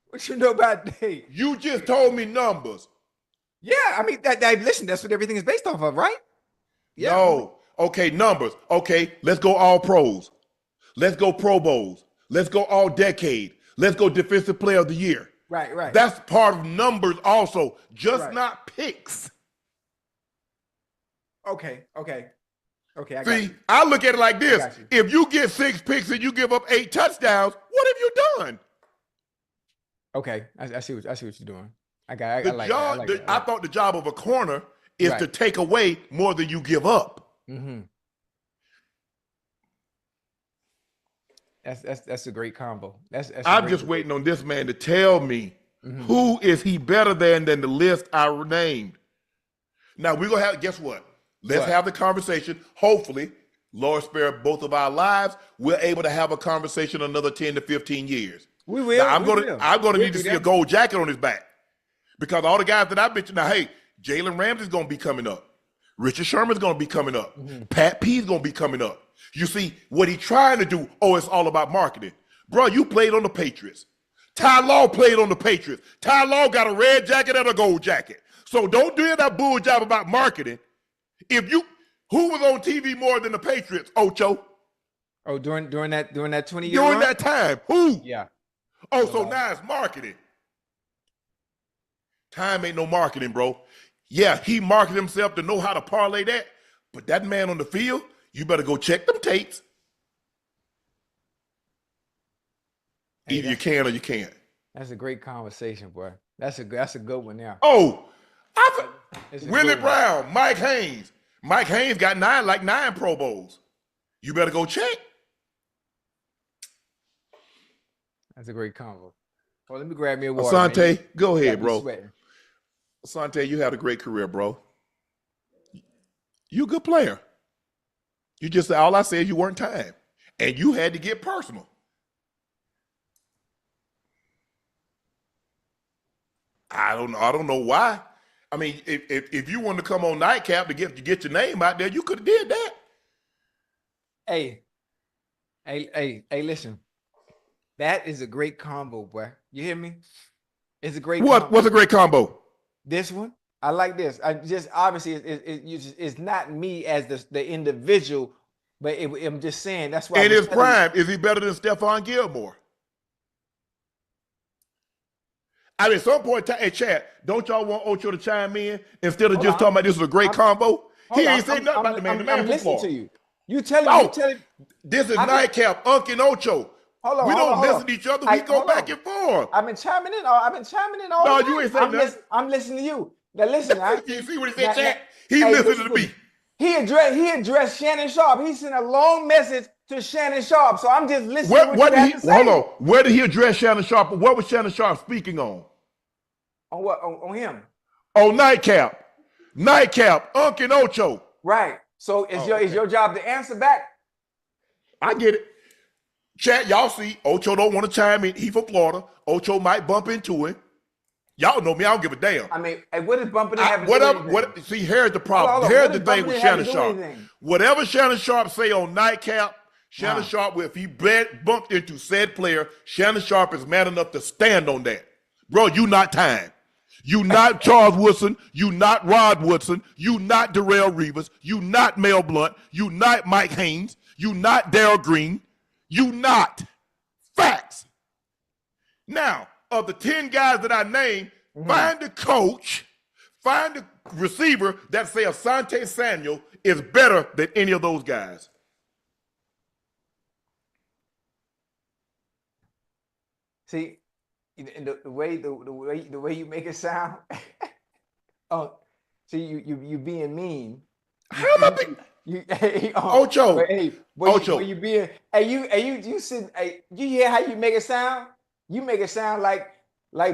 What you know about? Hey, you just told me numbers. Yeah, I mean listen, that's what everything is based off of, right? Yeah. No. Okay, numbers. Okay, let's go all pros. Let's go Pro Bowls. Let's go all decade. Let's go Defensive Player of the Year. Right. That's part of numbers also, just not picks. Okay. I look at it like this. If you get 6 picks and you give up 8 touchdowns, what have you done? Okay, I see what you're doing. I thought the job of a corner is to take away more than you give up. Mm-hmm. That's a great combo. I'm just waiting on this man to tell me who is he better than the list I named. Now we're gonna have, guess what? Let's have the conversation. Hopefully, Lord spare both of our lives, we're able to have a conversation another 10 to 15 years. We will. Now, I'm gonna need to see a gold jacket on his back. Because all the guys that I mentioned, now, hey, Jalen Ramsey's gonna be coming up. Richard Sherman's gonna be coming up. Pat P's gonna be coming up. You see, what he trying to do, it's all about marketing. Bro, you played on the Patriots. Ty Law played on the Patriots. Ty Law got a red jacket and a gold jacket. So don't do that bull job about marketing. Who was on TV more than the Patriots, Ocho? Oh, during that 20-year During run? that time, who? Yeah. So now it's marketing. Time ain't no marketing, bro. Yeah, he marketed himself to know how to parlay that, but that man on the field, you better go check them tapes. Either you can or you can't. That's a great conversation, boy. That's a good one now. Willie Brown, Mike Haynes. Mike Haynes got 9 Pro Bowls. You better go check. That's a great combo. Well, let me grab me a water. Asante, go ahead, bro. Sweating. Asante, you had a great career, bro. You a good player. You just said, all I said, you weren't time. And you had to get personal. I don't know why. I mean, if you wanted to come on Nightcap to get your name out there, you could have did that. Hey, listen. That is a great combo, boy. You hear me? It's a great combo. What's a great combo? This one? I like this. I just obviously it's not me as the individual, but I'm just saying that's why. In his prime, is he better than Stephon Gilmore? I mean, at some point, hey, Chad, don't y'all want Ocho to chime in instead of talking about this is a great combo? He ain't saying nothing about the man. The man I'm listening to you. You tell him. This is Nightcap, Unc and Ocho. We don't listen to each other. We go back and forth. I've been chiming in all No, night. You ain't saying nothing. I'm listening to you. Now listen, you see what he said, Chad? He listened to me. He addressed Shannon Sharpe. He sent a long message to Shannon Sharpe. So I'm just listening to what you have to say. Hold on. Where did he address Shannon Sharpe? What was Shannon Sharpe speaking on? On what? On him? On Nightcap. Nightcap, Unc and Ocho. Right. So it's your job to answer back. I get it. Chat, y'all see, Ocho don't want to chime in. He from Florida. Ocho might bump into him. Y'all know me. I don't give a damn. I mean, what is bumping in having to do anything? See, here's the problem. Here's the thing with Shannon Sharpe. Whatever Shannon Sharpe say on Nightcap, Shannon Sharpe, if he bumped into said player, Shannon Sharpe is man enough to stand on that. Bro, you not time. You not Charles Woodson. You not Rod Woodson. You not Darrell Reeves. You not Mel Blunt. You not Mike Haynes. You not Darryl Green. You not. Facts. Now, of the 10 guys that I named, find the coach, find the receiver that say Asante Samuel is better than any of those guys. See, the way you make it sound. Oh, see, you being mean. How am I being? Ocho. Ocho. You being? You said, you hear how you make it sound? You make it sound like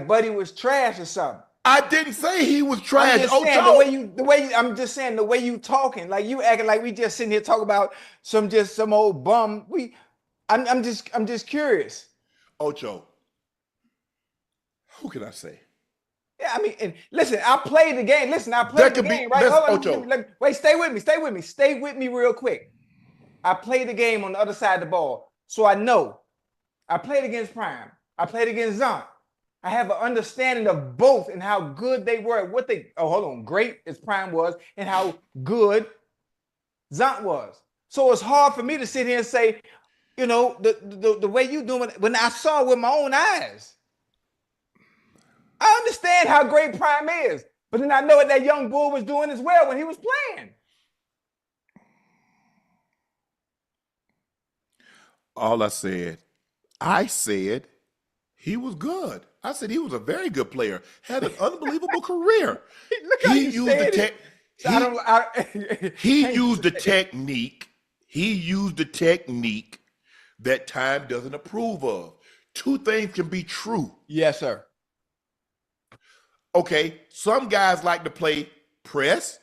Buddy was trash or something. I didn't say he was trash. I'm just saying the way you talking, like you acting like we just sitting here talking about some old bum. I'm just curious. Ocho. Who can I say? Yeah, I mean, and listen, I played the game. Listen, I played the game, right? Ocho. Wait, stay with me real quick. I played the game on the other side of the ball, so I know. I played against Prime. I played against Unc. I have an understanding of both and how good they were at what they, great as Prime was and how good Unc was. So it's hard for me to sit here and say, the way you doing it, when I saw it with my own eyes. I understand how great Prime is, but then I know what that young bull was doing as well when he was playing. All I said he was good. I said he was a very good player, had an unbelievable career. Look how you said it. He used the technique. He used the technique that time doesn't approve of. Two things can be true. Yes, sir. Okay, some guys like to play press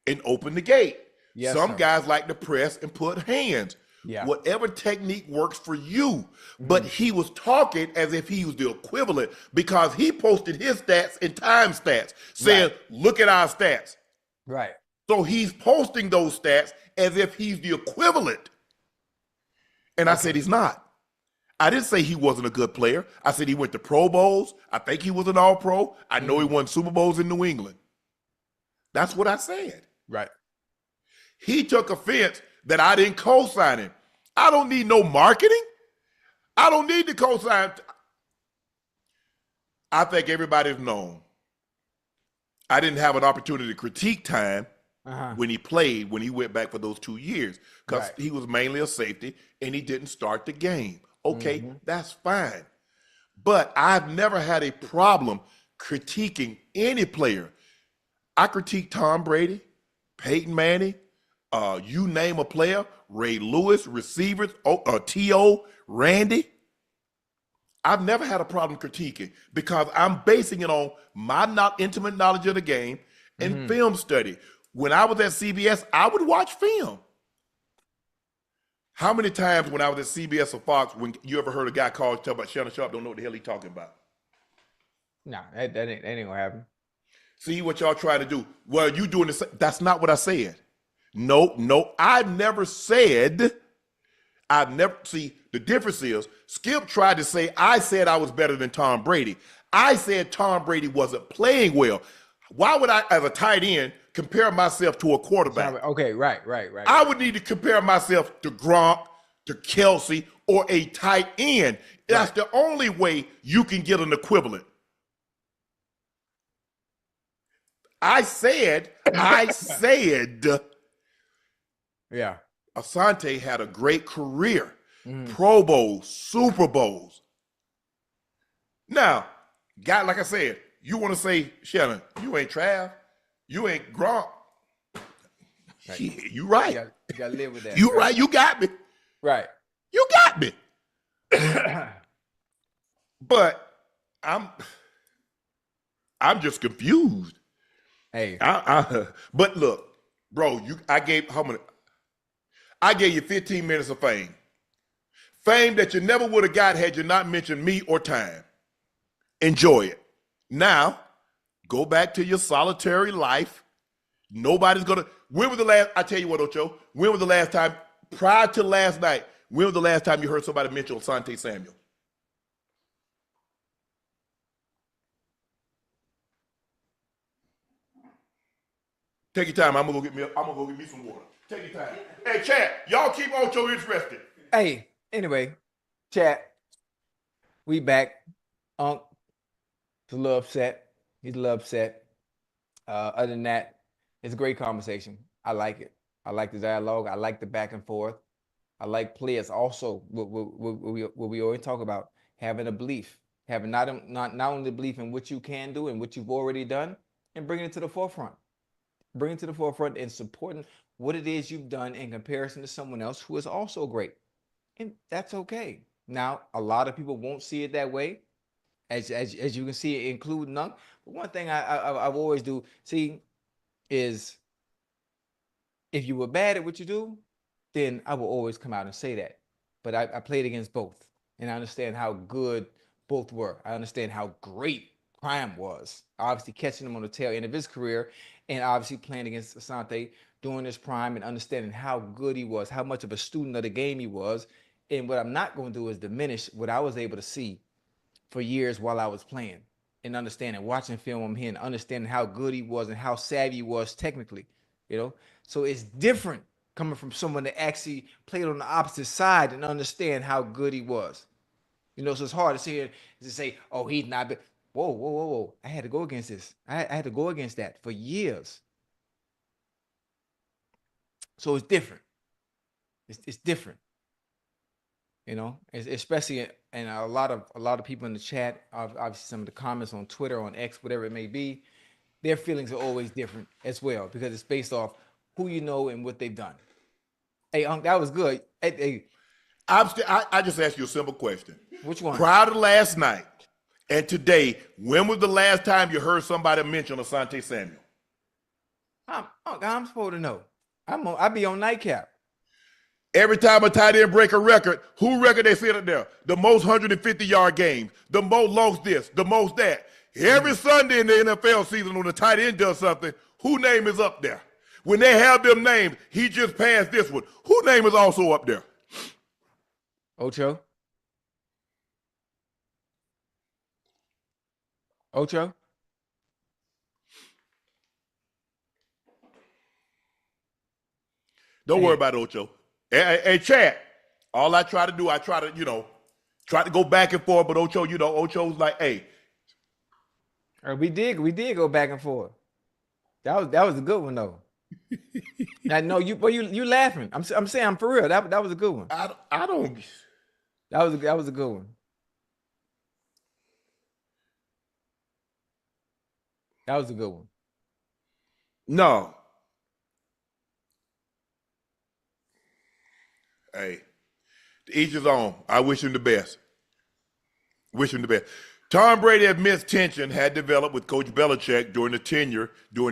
and open the gate. Yes, some sir. guys like to press and put hands. Yeah. Whatever technique works for you. But he was talking as if he was the equivalent because he posted his stats and time stats saying, look at our stats. Right. So he's posting those stats as if he's the equivalent. And I said he's not. I didn't say he wasn't a good player. I said he went to Pro Bowls. I think he was an All-Pro. I know he won Super Bowls in New England. That's what I said. Right. He took offense that I didn't co-sign him. I don't need no marketing. I don't need to co-sign. I think everybody's known. I didn't have an opportunity to critique time when he played, when he went back for those 2 years, because he was mainly a safety and he didn't start the game. Okay, that's fine. But I've never had a problem critiquing any player. I critique Tom Brady, Peyton Manning, you name a player, Ray Lewis, receivers, T.O., Randy. I've never had a problem critiquing because I'm basing it on my not intimate knowledge of the game and film study. When I was at CBS, I would watch film. How many times when I was at CBS or Fox, when you ever heard a guy talk about Shannon Sharpe, don't know what the hell he's talking about? No, that ain't gonna happen. See what y'all trying to do. Well, you doing this. That's not what I said. No, I've never said, see, the difference is Skip tried to say, I said I was better than Tom Brady. I said Tom Brady wasn't playing well. Why would I, as a tight end, compare myself to a quarterback? Okay, right. I would need to compare myself to Gronk, to Kelsey, or a tight end. That's the only way you can get an equivalent. I said, yeah. Asante had a great career. Pro Bowls, Super Bowls. Now, guy, like I said, you want to say, Shannon, you ain't Trav, you ain't Gronk. Right. Yeah, you right. You gotta live with that. You right. You got me. Right. You got me. But I'm just confused. Hey. But look, bro, I gave you 15 minutes of fame. Fame that you never would have got had you not mentioned me or time. Enjoy it. Now, go back to your solitary life. Nobody's gonna. When was the last? I tell you what, Ocho. When was the last time? Prior to last night. When was the last time you heard somebody mention Asante Samuel? Take your time. I'm gonna go get me some water. Take your time. Hey, Chad, y'all keep Ocho interested. Hey, anyway, chat. We back. Unc is a little upset. He's a little upset. Other than that, it's a great conversation. I like it. I like the dialogue. I like the back and forth. I like players also. What we always talk about, having a belief, having not only the belief in what you can do and what you've already done, and bringing it to the forefront. Bringing it to the forefront and supporting what it is you've done in comparison to someone else who is also great. And that's okay. Now, a lot of people won't see it that way, as you can see it, including Unc. But one thing I've always do see is, if you were bad at what you do, then I will always come out and say that. But I played against both, and I understand how good both were. I understand how great Prime was. Obviously, catching him on the tail end of his career, and obviously playing against Asante during his prime and understanding how good he was, how much of a student of the game he was. And what I'm not going to do is diminish what I was able to see for years while I was playing, and understanding, watching film on him, and understanding how good he was and how savvy he was technically. So it's different coming from someone that actually played on the opposite side and understand how good he was. So it's hard to sit here and say, oh, he's not. Whoa. I had to go against this. I had to go against that for years. So it's different. It's different. Especially, and a lot of people in the chat, obviously some of the comments on Twitter, on X, whatever it may be, their feelings are always different as well, because it's based off who you know and what they've done. Hey, Unc, that was good. Hey. I just asked you a simple question. Which one? Prior to last night and today, when was the last time you heard somebody mention Asante Samuel? I'm supposed to know. I be on Nightcap. Every time a tight end break a record, who record they sit up there? The most 150-yard games, the most lost this, the most that. Every Sunday in the NFL season when the tight end does something, who name is up there? When they have them names, he just passed this one. Who name is also up there? Ocho? Don't worry about Ocho. Hey, Chad, all I try to do, try to go back and forth, but Ocho's like, hey. We did go back and forth. That was a good one though. I know you laughing. I'm saying, I'm for real. That was a good one. I don't. That was a good one. That was a good one. No. Hey, to each his own. I wish him the best. Tom Brady admits tension had developed with Coach Belichick during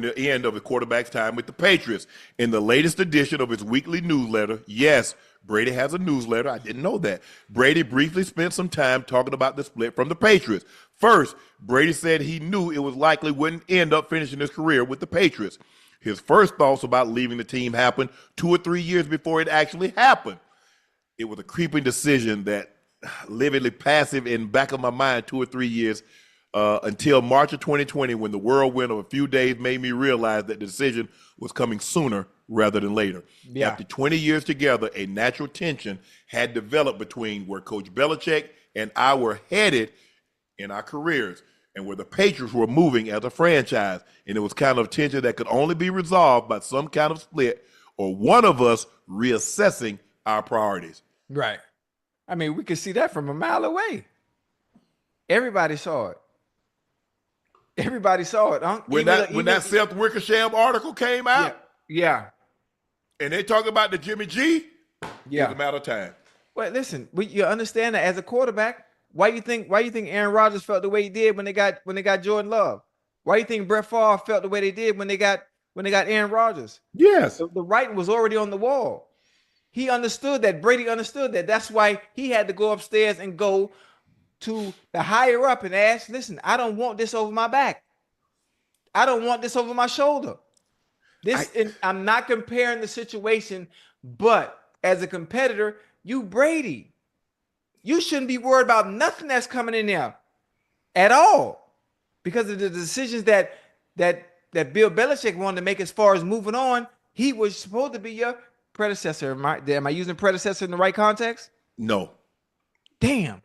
the end of the quarterback's time with the Patriots. In the latest edition of his weekly newsletter, yes, Brady has a newsletter. I didn't know that. Brady briefly spent some time talking about the split from the Patriots. First, Brady said he knew it was likely wouldn't end up finishing his career with the Patriots. His first thoughts about leaving the team happened 2 or 3 years before it actually happened. It was a creeping decision that lividly passive in back of my mind 2 or 3 years until March of 2020, when the whirlwind of a few days made me realize that the decision was coming sooner rather than later. Yeah. After 20 years together, a natural tension had developed between where Coach Belichick and I were headed in our careers and where the Patriots were moving as a franchise. And it was kind of tension that could only be resolved by some kind of split or one of us reassessing our priorities. Right. I mean, we could see that from a mile away. Everybody saw it. Huh? When that Seth Wickersham article came out, yeah, and they talk about the Jimmy G, it's a matter of time. Well, listen, you understand that as a quarterback, why you think Aaron Rodgers felt the way he did when they got Jordan Love? Why you think Brett Favre felt the way they did when they got Aaron Rodgers? Yes, the writing was already on the wall. He understood that. Brady understood that. That's why he had to go upstairs and go to the higher up and ask, listen, I don't want this over my back. I don't want this over my shoulder. I'm not comparing the situation, but as a competitor, you Brady, you shouldn't be worried about nothing that's coming in there at all, because of the decisions that that Bill Belichick wanted to make as far as moving on, he was supposed to be your predecessor. Am I using predecessor in the right context? No. Damn.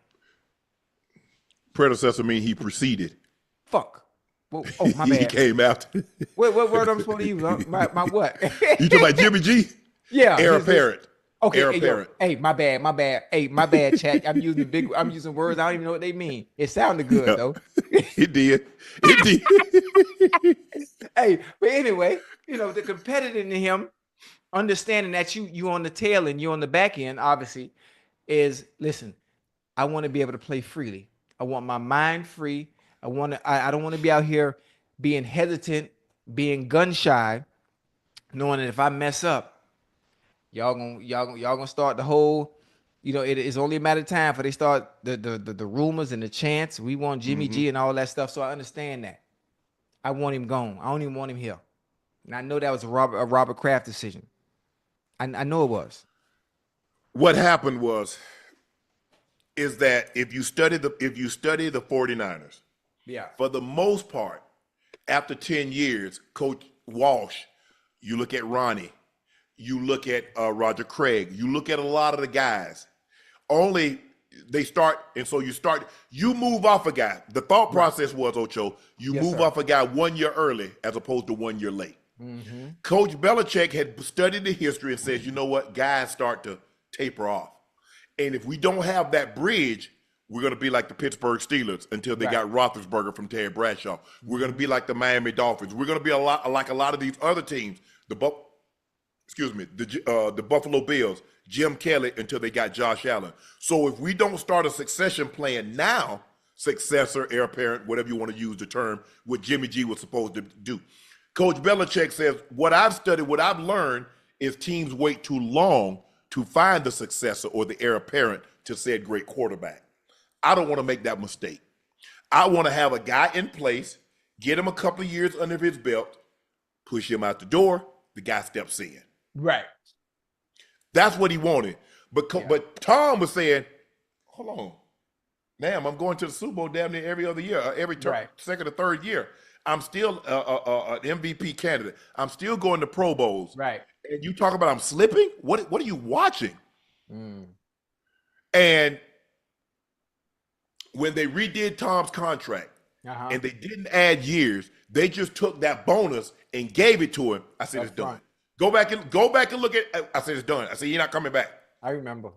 Predecessor mean he preceded. Fuck. Well, oh, my He bad. came after. What word I'm supposed to use? My what? You talking about Jimmy G? Yeah. Heir apparent. Okay. Heir Hey, apparent. hey, my bad. Hey, my bad, chat. I'm using words. I don't even know what they mean. It sounded good Yeah. though. It did. It did. Hey, but anyway, the competitor in him, understanding that you on the tail and you on the back end, obviously, is listen. I want to be able to play freely. I want my mind free. I don't want to be out here being hesitant, being gun shy, knowing that if I mess up, y'all gonna start the whole. It is only a matter of time for they start the rumors and the chants. We want Jimmy G and all that stuff. So I understand that. I want him gone. I don't even want him here. And I know that was a Robert Kraft decision. I know it was. What happened is that if you study the 49ers, Yeah. for the most part, after 10 years, Coach Walsh, you look at Ronnie, you look at Roger Craig, you look at a lot of the guys, only they start, and so you move off a guy. The thought process was, Ocho, you Yes, move sir. off a guy 1 year early as opposed to 1 year late. Coach Belichick had studied the history and says, you know what, guys start to taper off. And if we don't have that bridge, we're going to be like the Pittsburgh Steelers until they got Roethlisberger from Terry Bradshaw. We're going to be like the Miami Dolphins. We're going to be like a lot of these other teams. The Buffalo Bills, Jim Kelly, until they got Josh Allen. So if we don't start a succession plan now, successor, heir apparent, whatever you want to use the term, what Jimmy G was supposed to do. Coach Belichick says, what I've studied, what I've learned is teams wait too long to find the successor or the heir apparent to said great quarterback. I don't want to make that mistake. I want to have a guy in place, get him a couple of years under his belt, push him out the door, the guy steps in. Right. That's what he wanted. But Tom was saying, hold on. Damn, I'm going to the Super Bowl damn near every other year, every second or third year. I'm still an MVP candidate. I'm still going to Pro Bowls. Right. And you talk about I'm slipping? What are you watching? And when they redid Tom's contract and they didn't add years, they just took that bonus and gave it to him. I said, it's done. Go back and look at it. I said, it's done. I said, he's not coming back. I remember.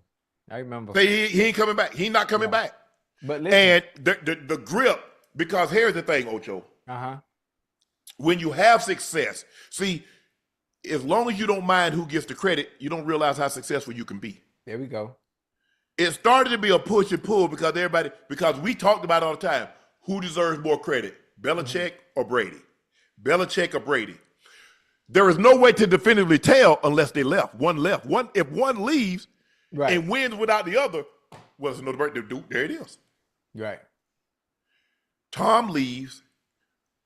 Say he ain't coming back. He's not coming back. But listen. And the grip, because here's the thing, Ocho. When you have success, see, as long as you don't mind who gets the credit, you don't realize how successful you can be. There we go. It started to be a push and pull because we talked about it all the time. Who deserves more credit, Belichick or Brady? Belichick or Brady? There is no way to definitively tell unless they left. One left. If one leaves and wins without the other, well, it's no debate. There it is. Right. Tom leaves,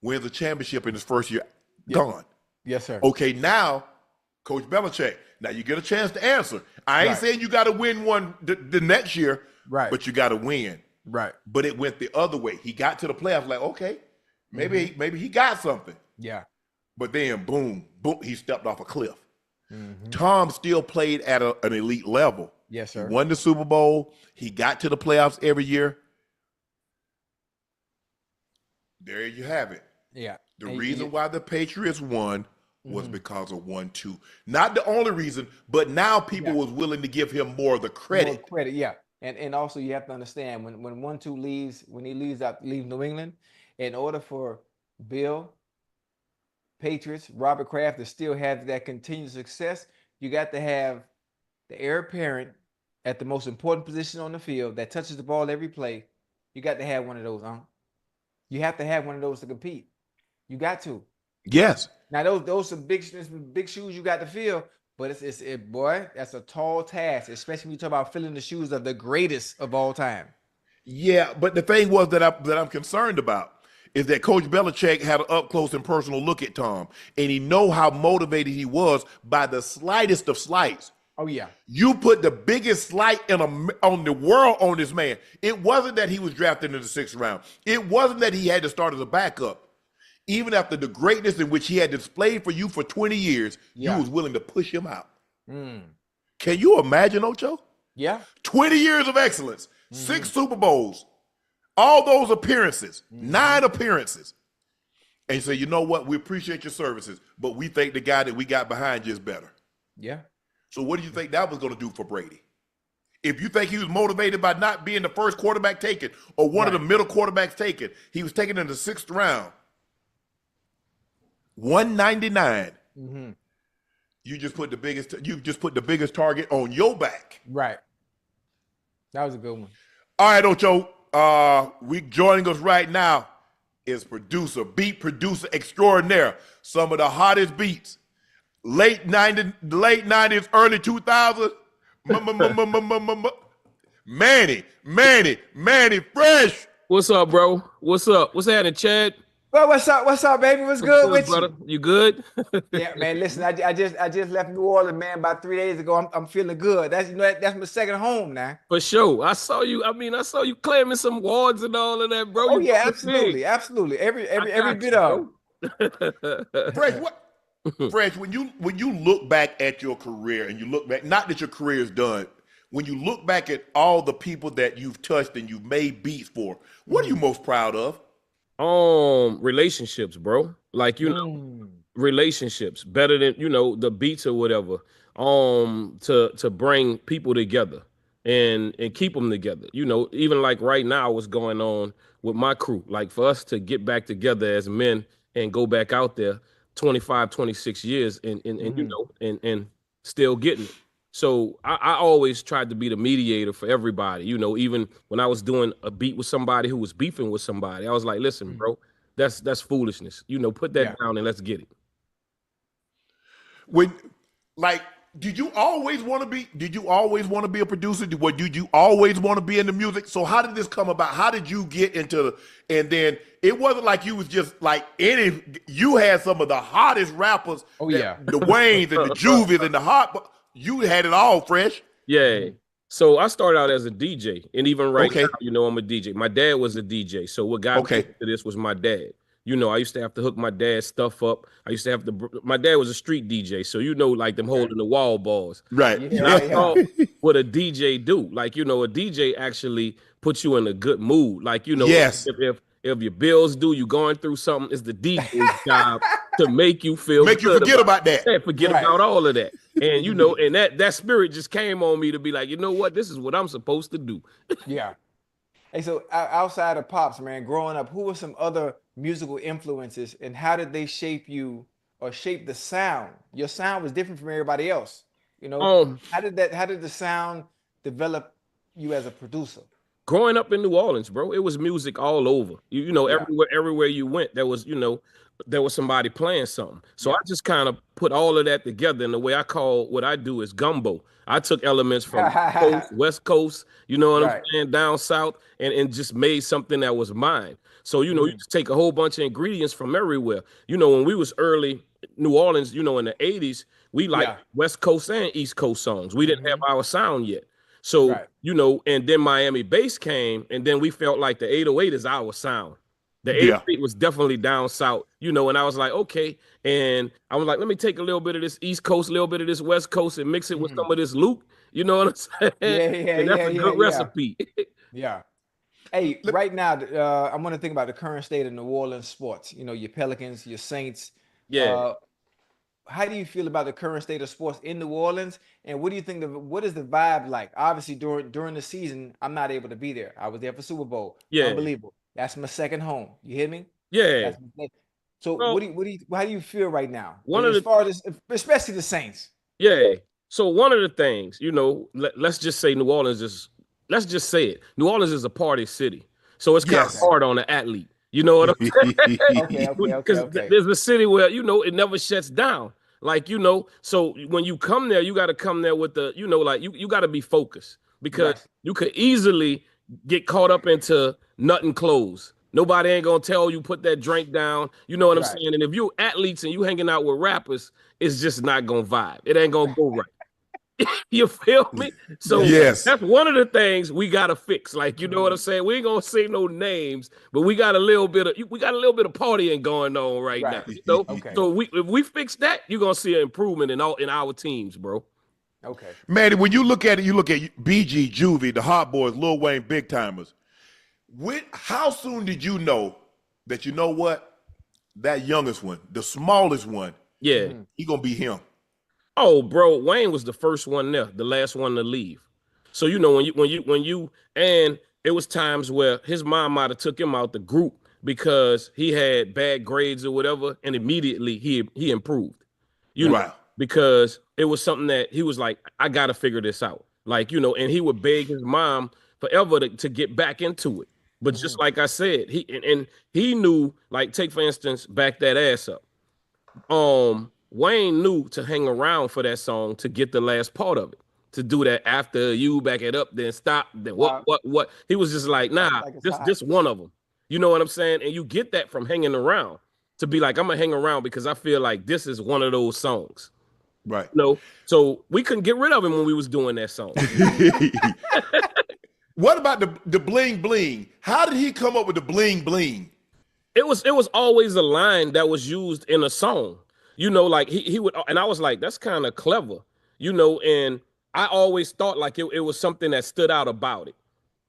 wins a championship in his first year, gone. Yes, sir. Okay, now, Coach Belichick, now you get a chance to answer. I ain't saying you got to win one the next year, but you got to win. Right. But it went the other way. He got to the playoffs like, okay, maybe he got something. Yeah. But then, boom, he stepped off a cliff. Tom still played at an elite level. Yes, sir. He won the Super Bowl. He got to the playoffs every year. There you have it. Yeah. The reason why the Patriots won was because of 1-2. Not the only reason, but now people was willing to give him more of the credit. More credit, yeah. And also you have to understand when 1-2 leaves, when he leaves New England, in order for Bill, Patriots, Robert Kraft to still have that continued success, you got to have the heir apparent at the most important position on the field that touches the ball every play. You got to have one of those, You have to have one of those to compete. You got to. Yes. Now those are big shoes you got to fill, but it's boy, that's a tall task, especially when you talk about filling the shoes of the greatest of all time. Yeah, but the thing was that I'm concerned about is that Coach Belichick had an up close and personal look at Tom, and he know how motivated he was by the slightest of slights. Oh yeah. You put the biggest slight on the world on this man. It wasn't that he was drafted in the 6th round. It wasn't that he had to start as a backup. even after the greatness in which he had displayed for you for 20 years, you was willing to push him out. Can you imagine, Ocho? Yeah. 20 years of excellence, 6 Super Bowls, all those appearances, 9 appearances. And you say, you know what? We appreciate your services, but we think the guy that we got behind you is better. Yeah. So what do you think that was going to do for Brady? If you think he was motivated by not being the first quarterback taken or one of the middle quarterbacks taken, he was taken in the 6th round. 199. You just put the biggest target on your back. Right. That was a good one. All right, Ocho. We joining us right now is beat producer extraordinaire. Some of the hottest beats, late 90s, early 2000s. Mannie Fresh. What's up, bro? What's up? What's happening, Chad? Well, what's up, baby? What's good with brother? you? You good? Yeah, man. Listen, I just left New Orleans, man, about 3 days ago. I'm feeling good. That's that's my second home now. For sure. I saw you claiming some awards and all of that, bro. Oh yeah, absolutely. Every bit of it. Fresh, when you look back at your career and you look back, not that your career is done, when you look back at all the people that you've touched and you've made beats for, what are you most proud of? Relationships, bro. Like, relationships better than, the beats or whatever. To bring people together and keep them together. Even like right now, what's going on with my crew, like for us to get back together as men and go back out there 25, 26 years and still getting it. So I always tried to be the mediator for everybody, even when I was doing a beat with somebody who was beefing with somebody, I was like, listen, bro, that's foolishness. Put that down and let's get it. Did you always want to be a producer? Did you always want to be in the music? So how did this come about? How did you get into and then it wasn't like you was just like you had some of the hottest rappers. Oh yeah. The Waynes and the Juvies and the hot. You had it all, Fresh. Yeah. So I started out as a DJ, and even now, I'm a DJ. My dad was a DJ, so what got me into this was my dad. I used to have to hook my dad's stuff up. I used to have to. My dad was a street DJ, so like them holding the wall balls, right? And I saw what a DJ do. Like a DJ actually puts you in a good mood. Like yes. If your bills due, you going through something, it's the DJ's job to make you feel make you forget about that. Yeah, forget about all of that. And and that spirit just came on me to be like, you know what, this is what I'm supposed to do. Yeah. Hey, so outside of Pops, man, growing up, who were some other musical influences and how did they shape you or shape the sound? Your sound was different from everybody else. How did the sound develop you as a producer? Growing up in New Orleans, bro, it was music all over. Everywhere you went, there was somebody playing something. So I just kind of put all of that together. And the way I call what I do is gumbo. I took elements from Coast, West Coast, I'm saying, down south, and just made something that was mine. So, you just take a whole bunch of ingredients from everywhere. When we was early New Orleans, in the 80s, we liked West Coast and East Coast songs. We didn't have our sound yet. So, and then Miami bass came, and then we felt like the 808 is our sound. The 808 was definitely down south, and I was like, okay. And I was like, let me take a little bit of this East Coast, a little bit of this West Coast, and mix it with some of this Luke. You know what I'm saying? And that's a good recipe. Yeah. Hey, right now, I want to think about the current state of New Orleans sports. Your Pelicans, your Saints. Yeah. How do you feel about the current state of sports in New Orleans? And what do you think what is the vibe like? Obviously, during the season, I'm not able to be there. I was there for Super Bowl. Yeah. Unbelievable. That's my second home. You hear me? Yeah. So how do you feel right now? Especially the Saints. Yeah. So one of the things, let's just say New Orleans let's just say it. New Orleans is a party city. So it's kind of hard on the athlete. You know what I'm saying? Okay. There's a city where, it never shuts down. Like, so when you come there, you got to come there with the, you got to be focused because you could easily get caught up into nothing close. Nobody ain't going to tell you, put that drink down. You know what I'm saying? And if you athletes and you hanging out with rappers, it's just not going to vibe. It ain't going to go right. You feel me? So Yes. that's one of the things we gotta fix. Like, you know what I'm saying? We ain't gonna say no names, but we got a little bit of partying going on right now. You know? Okay. So if we fix that, you're gonna see an improvement in our teams, bro. Okay. Manny, when you look at it, you look at BG, Juvie, the Hot Boys, Lil Wayne, Big Timers. How soon did you know that, you know what, that youngest one, the smallest one, Yeah. he gonna be him? Oh, bro, Wayne was the first one there, the last one to leave. So you know when you and it was times where his mom might have took him out the group because he had bad grades or whatever, and immediately he improved. You know, Right. because it was something that he was like, I gotta figure this out. Like, you know, and he would beg his mom forever to get back into it. But just like I said, he knew, like, take for instance, Back That Ass Up. Wayne knew to hang around for that song to get the last part of it. To do that after you back it up, then stop, then what? He was just like, nah, this one of them. You know what I'm saying? And you get that from hanging around to be like, I'm gonna hang around because I feel like this is one of those songs. Right. You know, so we couldn't get rid of him when we was doing that song. What about the bling bling? How did he come up with the bling bling? It was always a line that was used in a song. You know, like he would, and I was like, that's kind of clever, you know, and I always thought like it was something that stood out about it.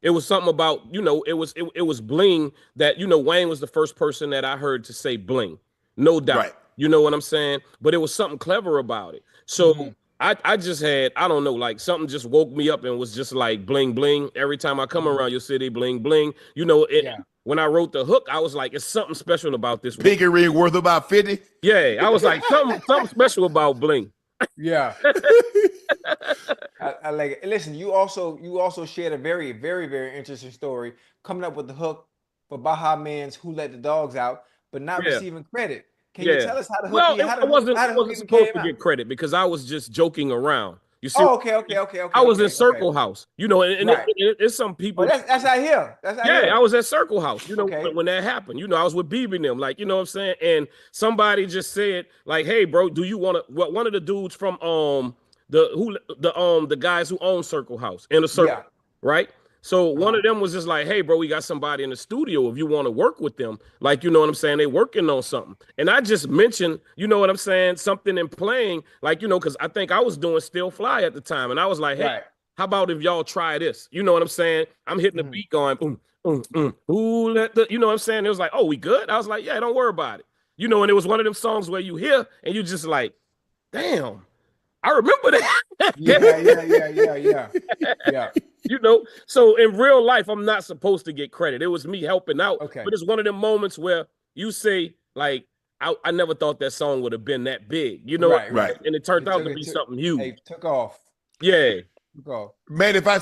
It was something about, you know, it was bling that, you know, Wayne was the first person that I heard to say bling, no doubt. Right. You know what I'm saying? But it was something clever about it. So I just had, I don't know, like something just woke me up and was just like bling bling. Every time I come around your city, bling bling. You know, when I wrote the hook, I was like, it's something special about this. Pinky ring worth about 50? Yeah, I was like, something special about bling. Yeah. I like it. Listen, you also shared a very, very, very interesting story coming up with the hook for Baha Man's Who Let the Dogs Out, but not receiving credit. Can you tell us how the hook? I wasn't supposed to get credit because I was just joking around. You see? Oh, okay. I was in Circle House, you know, and it's some people. That's out here. I was at Circle House, you know, when that happened. You know, I was with BB and them, like, you know what I'm saying? And somebody just said, like, hey, bro, do you want to? One of the dudes from the guys who own Circle House in the Circle, right? So one of them was just like, hey, bro, we got somebody in the studio. If you want to work with them, like, you know what I'm saying? They working on something. And I just mentioned, you know what I'm saying? Something in playing, like, you know, because I think I was doing Still Fly at the time. And I was like, hey, how about if y'all try this? You know what I'm saying? I'm hitting the beat going, ooh, you know what I'm saying? It was like, oh, we good? I was like, yeah, don't worry about it. You know, and it was one of them songs where you hear and you just like, damn, I remember that. Yeah. You know, so in real life, I'm not supposed to get credit. It was me helping out. Okay. But it's one of them moments where you say, like, I never thought that song would have been that big. You know, right. And it turned out to be something huge. It took off. Yeah. Took off. Man, if I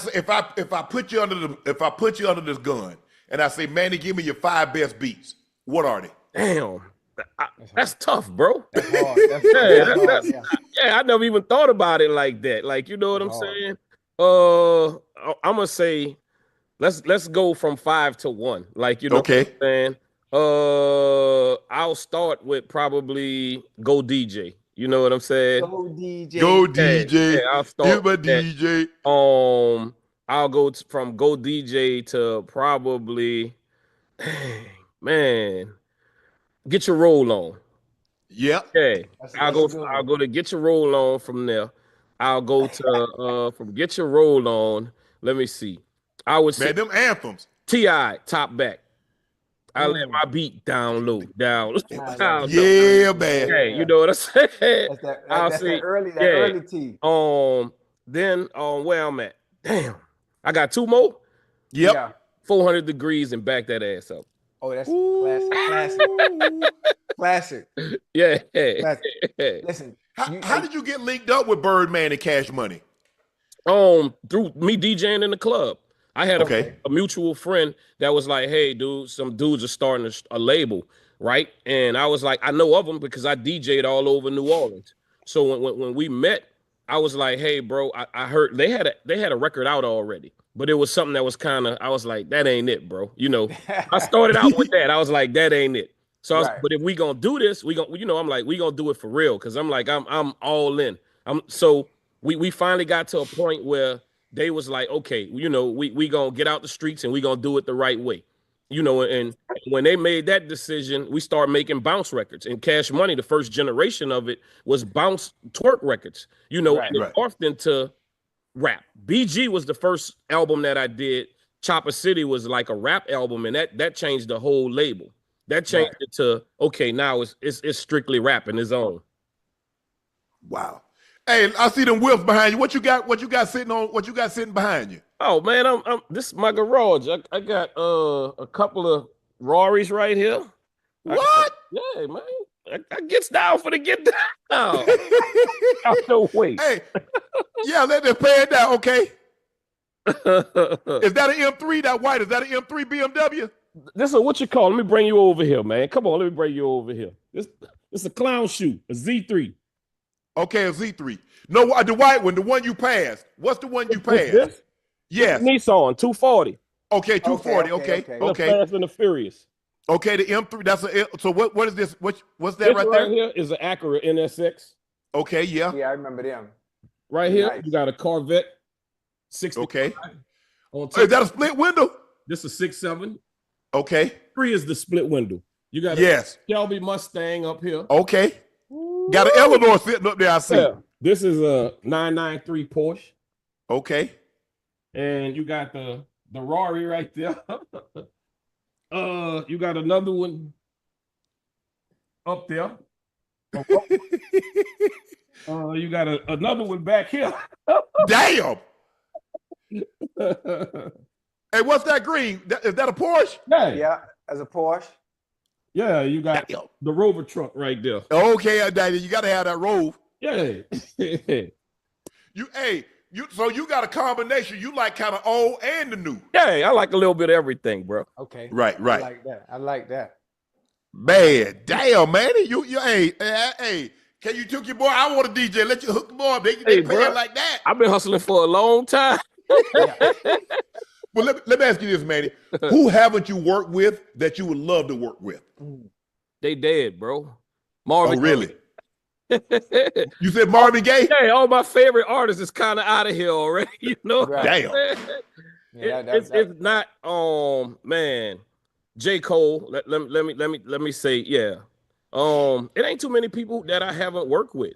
put you under this gun and I say, Manny, give me your 5 best beats, what are they? Damn. That's tough, bro. That's hard. I never even thought about it like that. Like, you know what I'm saying? I'm gonna say, let's go from 5 to 1. Like, you know what I'm saying? I'll start with probably Go DJ. You know what I'm saying? Go DJ. Go DJ. Yeah, I'll start with DJ. I'll go from Go DJ to probably, man, Get Your Roll On. Yep. Okay. I'll go to Get Your Roll On from there. I'll go to from Get Your Roll On. Let me see. I would say them anthems. T.I. Top Back. I let my beat down low. Down. Yeah, man. Okay, you know what I'm saying? That's that early T. Then where I'm at. Damn. I got 2 more. Yep. Yeah. 400 Degrees and Back That Ass Up. Oh, that's classic. Yeah. Classic. Listen. How did you get linked up with Birdman and Cash Money? Through me DJing in the club. I had a mutual friend that was like, hey, dude, some dudes are starting a label, right? And I was like, I know of them because I DJ'd all over New Orleans. So when we met, I was like, hey, bro, I heard they had a record out already, but it was something that was kind of, I was like, that ain't it, bro. You know, I started out with that. I was like, that ain't it. So I was, but if we gonna do this, we gonna, you know, I'm like, we gonna do it for real. Cause I'm like, I'm all in. So we finally got to a point where they was like, okay, you know, we gonna get out the streets and we gonna do it the right way. You know, and when they made that decision, we started making bounce records. And Cash Money, the first generation of it, was bounce twerk records. You know, and it morphed into rap. BG was the first album that I did. Chopper City was like a rap album, and that changed the whole label. That changed it to, okay, now it's strictly rap in its own. Wow. Hey, I see them wheels behind you. What you got sitting behind you? Oh man, I'm this is my garage. I got a couple of Rarys right here. What? Yeah, man. I gets down for the get down. Out no way. Hey, yeah, let them pay it down, okay? Is that an M3, that white? Is that an M3 BMW? This is what you call. Let me bring you over here, man. Come on, let me bring you over here. This is a clown shoe, a Z3. Okay, a Z3. No, the white one, the one you passed. What's the one you passed? This? Yes. Nissan 240. Okay, 240. Okay. The Fast and the Furious. Okay, the M3. That's so. What is this? What's that This right there? there? Here is an Acura NSX. Okay, yeah. Yeah, I remember them. Right here, Nice. you got a Corvette 60. Okay. On Is that a split window? This is 6.7. Okay. 3 is the split window. You got a Shelby Mustang up here. Okay. Got an Eleanor sitting up there, I see. Yeah. This is a 993 Porsche. Okay. And you got the Rari right there. You got another one up there. You got another one back here. Damn. Hey, what's that green? Is that a Porsche? Yeah, as a Porsche. Yeah, you got the Rover truck right there. Okay, Daddy, you got to have that Rove. Yeah. So you got a combination. You like kind of old and the new. Yeah, I like a little bit of everything, bro. Okay. Right. I like that. Man, damn, man. Hey, can you took your boy? I want a DJ. Let you hook them up. They pay it like that. I've been hustling for a long time. Well, let me ask you this, Manny. Who haven't you worked with that you would love to work with? They dead, bro. Marvin. Oh, really? You said Marvin Gaye? Hey, all my favorite artists is kind of out of here already, you know? Damn. It's not man. J. Cole, let me say, yeah. It ain't too many people that I haven't worked with.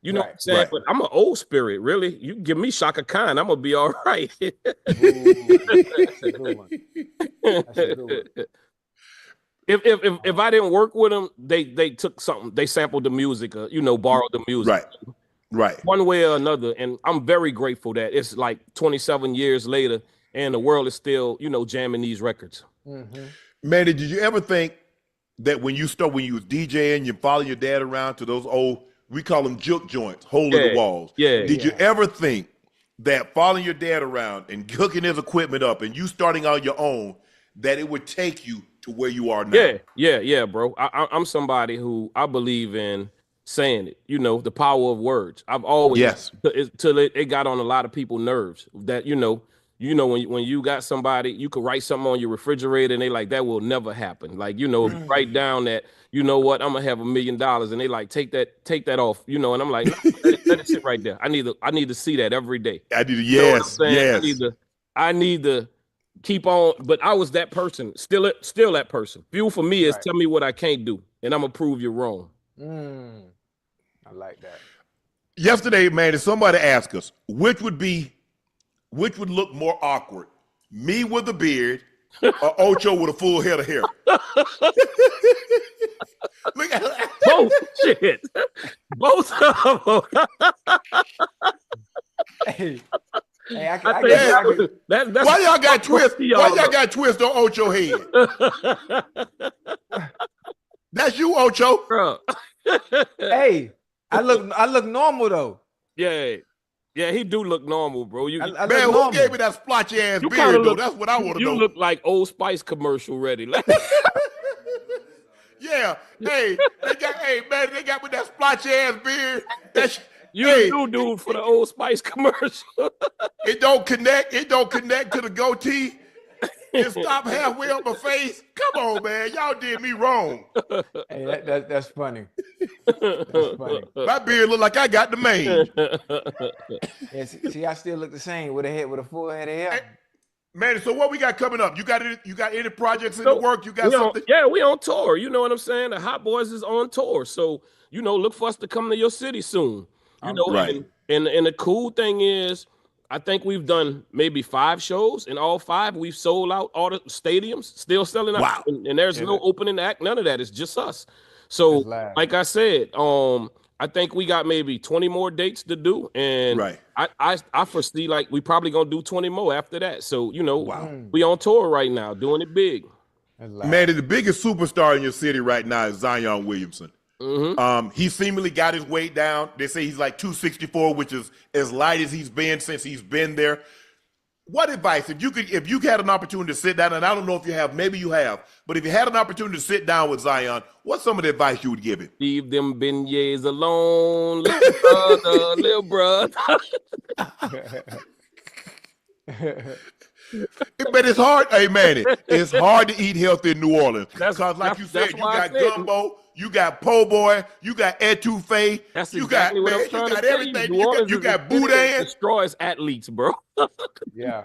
You know what I'm saying? But I'm an old spirit, really. You give me Shaka Khan, I'm gonna be all right. That's a good one. If I didn't work with them, they took something, they sampled the music, borrowed the music. Right. One way or another. And I'm very grateful that it's like 27 years later and the world is still, jamming these records. Mm-hmm. Manny, did you ever think that when you was DJing, you follow your dad around to those old, we call them juke joints, hole in the walls. Yeah. Did you ever think that following your dad around and hooking his equipment up and you starting on your own, that it would take you to where you are now? Yeah, bro. I'm somebody who I believe in saying it, the power of words. I've always, till it got on a lot of people's nerves that, when you got somebody, you could write something on your refrigerator and they like, that will never happen. Like, write down that, you know what, I'm gonna have $1 million and they like, take that off, and I'm like, let it sit right there. I need to see that every day. Yes. I need to keep on, but I was that person, still that person. Fuel for me is tell me what I can't do and I'm gonna prove you wrong. I like that. Yesterday, man, somebody asked us, which would look more awkward, me with a beard or Ocho with a full head of hair? Look at that. Both shit. Both of them. Hey, I why y'all got twist? Why y'all got twist on Ocho head? That's you, Ocho. Bro. Hey, I look normal though. Yeah, he do look normal, bro. Man, who gave me that splotchy ass beard though? That's what I want to know. You look like Old Spice commercial ready. Yeah. Hey, they got me that splotchy ass beard. You dude for the Old Spice commercial. It don't connect to the goatee. and stop halfway up my face. Come on, man. Y'all did me wrong. Hey, that's funny. That's funny. My beard look like I got the mange. Yeah, see, I still look the same with a full head of hair. Man, so what we got coming up? You got any projects in the work? You got something? We on tour. You know what I'm saying? The Hot Boys is on tour. So, look for us to come to your city soon. Right. And the cool thing is, I think we've done maybe 5 shows, and all 5 we've sold out all the stadiums, still selling out. Wow. And there's no opening act, none of that. It's just us. So, like I said, I think we got maybe 20 more dates to do, and right. I foresee like we probably gonna do 20 more after that. So we on tour right now, doing it big. Man, the biggest superstar in your city right now is Zion Williamson. Mm-hmm. He seemingly got his weight down. They say he's like 264, which is as light as he's been since he's been there. What advice, if you had an opportunity to sit down, and I don't know if you have, maybe you have, but if you had an opportunity to sit down with Zion, what's some of the advice you would give him? Leave them beignets alone, little brother. But it's hard, hey Manny, it's hard to eat healthy in New Orleans. Because like you said, you got gumbo, you got po' boy, you got etouffee, That's you exactly what I'm trying to tell you. everything. New You got boudin. Destroys athletes, bro. Yeah.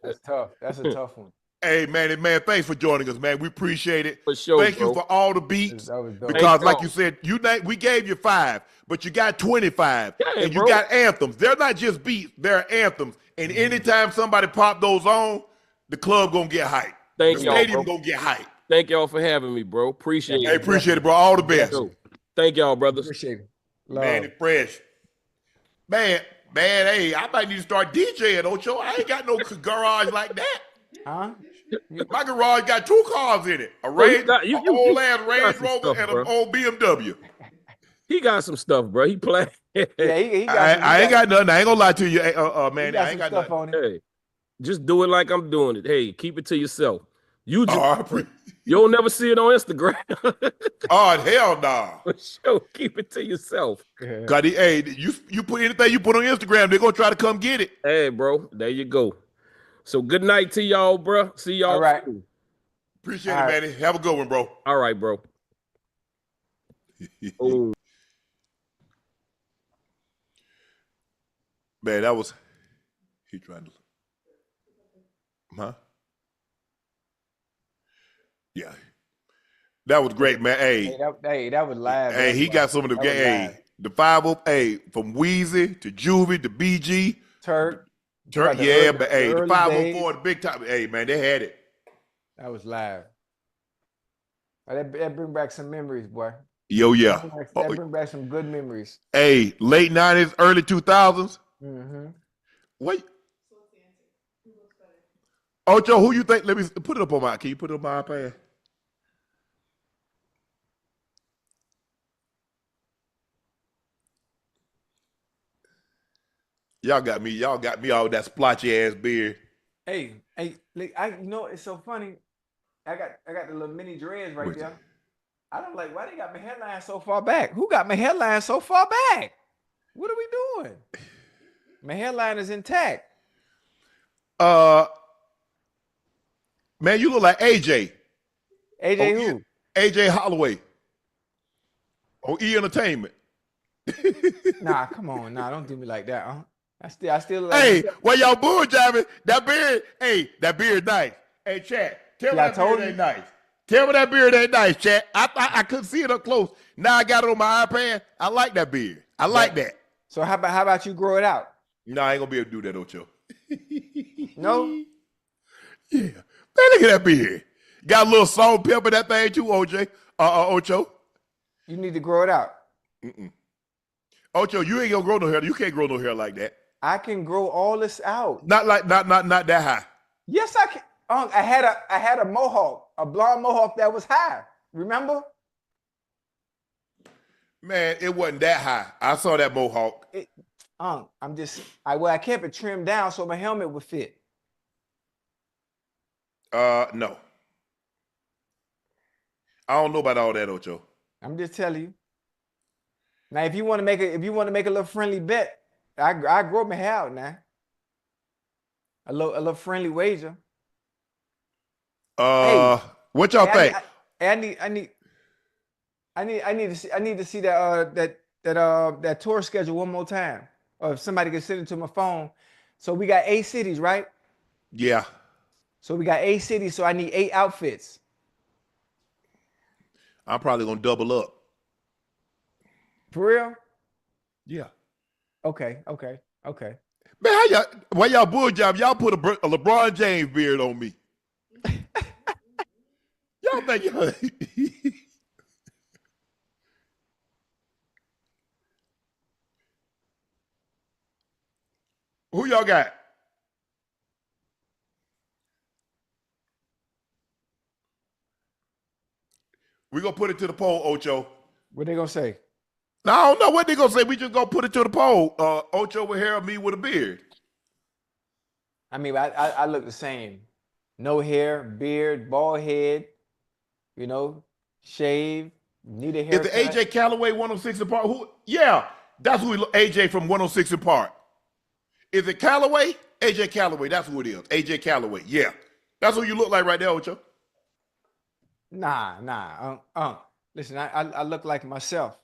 That's tough. That's a tough one. Hey, man, thanks for joining us, man. We appreciate it. For sure, Thank you for all the beats. That was dope. Because, like you said, we gave you 5, but you got 25. Yeah, and bro. you got anthems. They're not just beats, they're anthems. And anytime somebody pop those on, the club gonna get hyped. Thank the y'all, stadium bro. gonna get hyped. Thank y'all for having me, bro. Appreciate it. Hey, appreciate it, bro. All the best. Thank y'all, brothers. Appreciate it. Love. Mannie Fresh. Man, hey, I might need to start DJing, Ocho. I ain't got no garage like that. Huh? My garage got 2 cars in it. A old ass Range Rover and an old BMW. He got some stuff, bro. He play. Yeah, he got I ain't got nothing. I ain't gonna lie to you, man. I ain't got stuff nothing. on it. Hey, just do it like I'm doing it. Hey, keep it to yourself. Oh, You'll never see it on Instagram. oh hell nah. For sure, keep it to yourself. God, hey, you put anything you put on Instagram, they're gonna try to come get it. Hey, bro, there you go. So good night to y'all, bro. See y'all. All right. soon. Appreciate it, Manny. Have a good one, bro. All right, bro. Oh. Man, that was he trying to. Huh? Yeah. That was great, man. Hey, that was live. hey, he got some of the the 5 hey, from Weezy to Juvie to BG. Turk, yeah, but hey, the 504, days. the big time. Hey, man, they had it. That was live. That bring back some memories, boy. Yo, yeah. That bring back some good memories. Hey, late 90s, early 2000s. Mm-hmm. Wait. Ocho, who you think? Let me put it up on my. Can you put it on my iPad? Y'all got me all with that splotchy ass beard. Hey, it's so funny. I got the little mini dreads right there. I don't like why they got my headline so far back. Who got my headline so far back? What are we doing? My headline is intact. Man, you look like AJ. AJ who? AJ Holloway. On E Entertainment. Nah, come on. Nah, don't do me like that, huh? I still like hey, well, y'all bull driving. That beard, hey, that beard nice. Hey, Chad, tell me that beard ain't nice. Tell me that beard ain't nice, Chad. I couldn't see it up close. Now I got it on my iPad. I like that beard. I like that. So how about you grow it out? No, I ain't gonna be able to do that, Ocho. No? Yeah. Man, look at that beard. Got a little salt and pepper that thing too, Ocho. You need to grow it out. Ocho, you ain't gonna grow no hair. You can't grow no hair like that. I can grow all this out. Not that high. Yes, I can. I had a mohawk, a blonde mohawk that was high. Remember? Man, it wasn't that high. I saw that mohawk. I kept it trimmed down so my helmet would fit. No. I don't know about all that, Ocho. I'm just telling you. Now, if you want to make a little friendly bet, I grow my hair out now. A little friendly wager. What y'all Hey, think? I need to see that tour schedule one more time. Or if somebody can send it to my phone. So we got 8 cities, right? Yeah, So we got 8 cities. So I need 8 outfits. I'm probably gonna double up. For real? Yeah. Okay. Man, why y'all bull job? Y'all put a LeBron James beard on me. Y'all think y'all who y'all got? We gonna put it to the poll, Ocho. What they gonna say? Now, I don't know what they gonna say. We just gonna put it to the poll. Ocho with hair, me with a beard. I mean, I look the same. No hair, beard, bald head, shave, need a Is the haircut. AJ Calloway 106 and Park? Who? Yeah, that's who AJ from 106 and Park. Is it Calloway? AJ Calloway, that's who it is. AJ Calloway, yeah. That's who you look like right there, Ocho. Nah. Listen, I look like myself.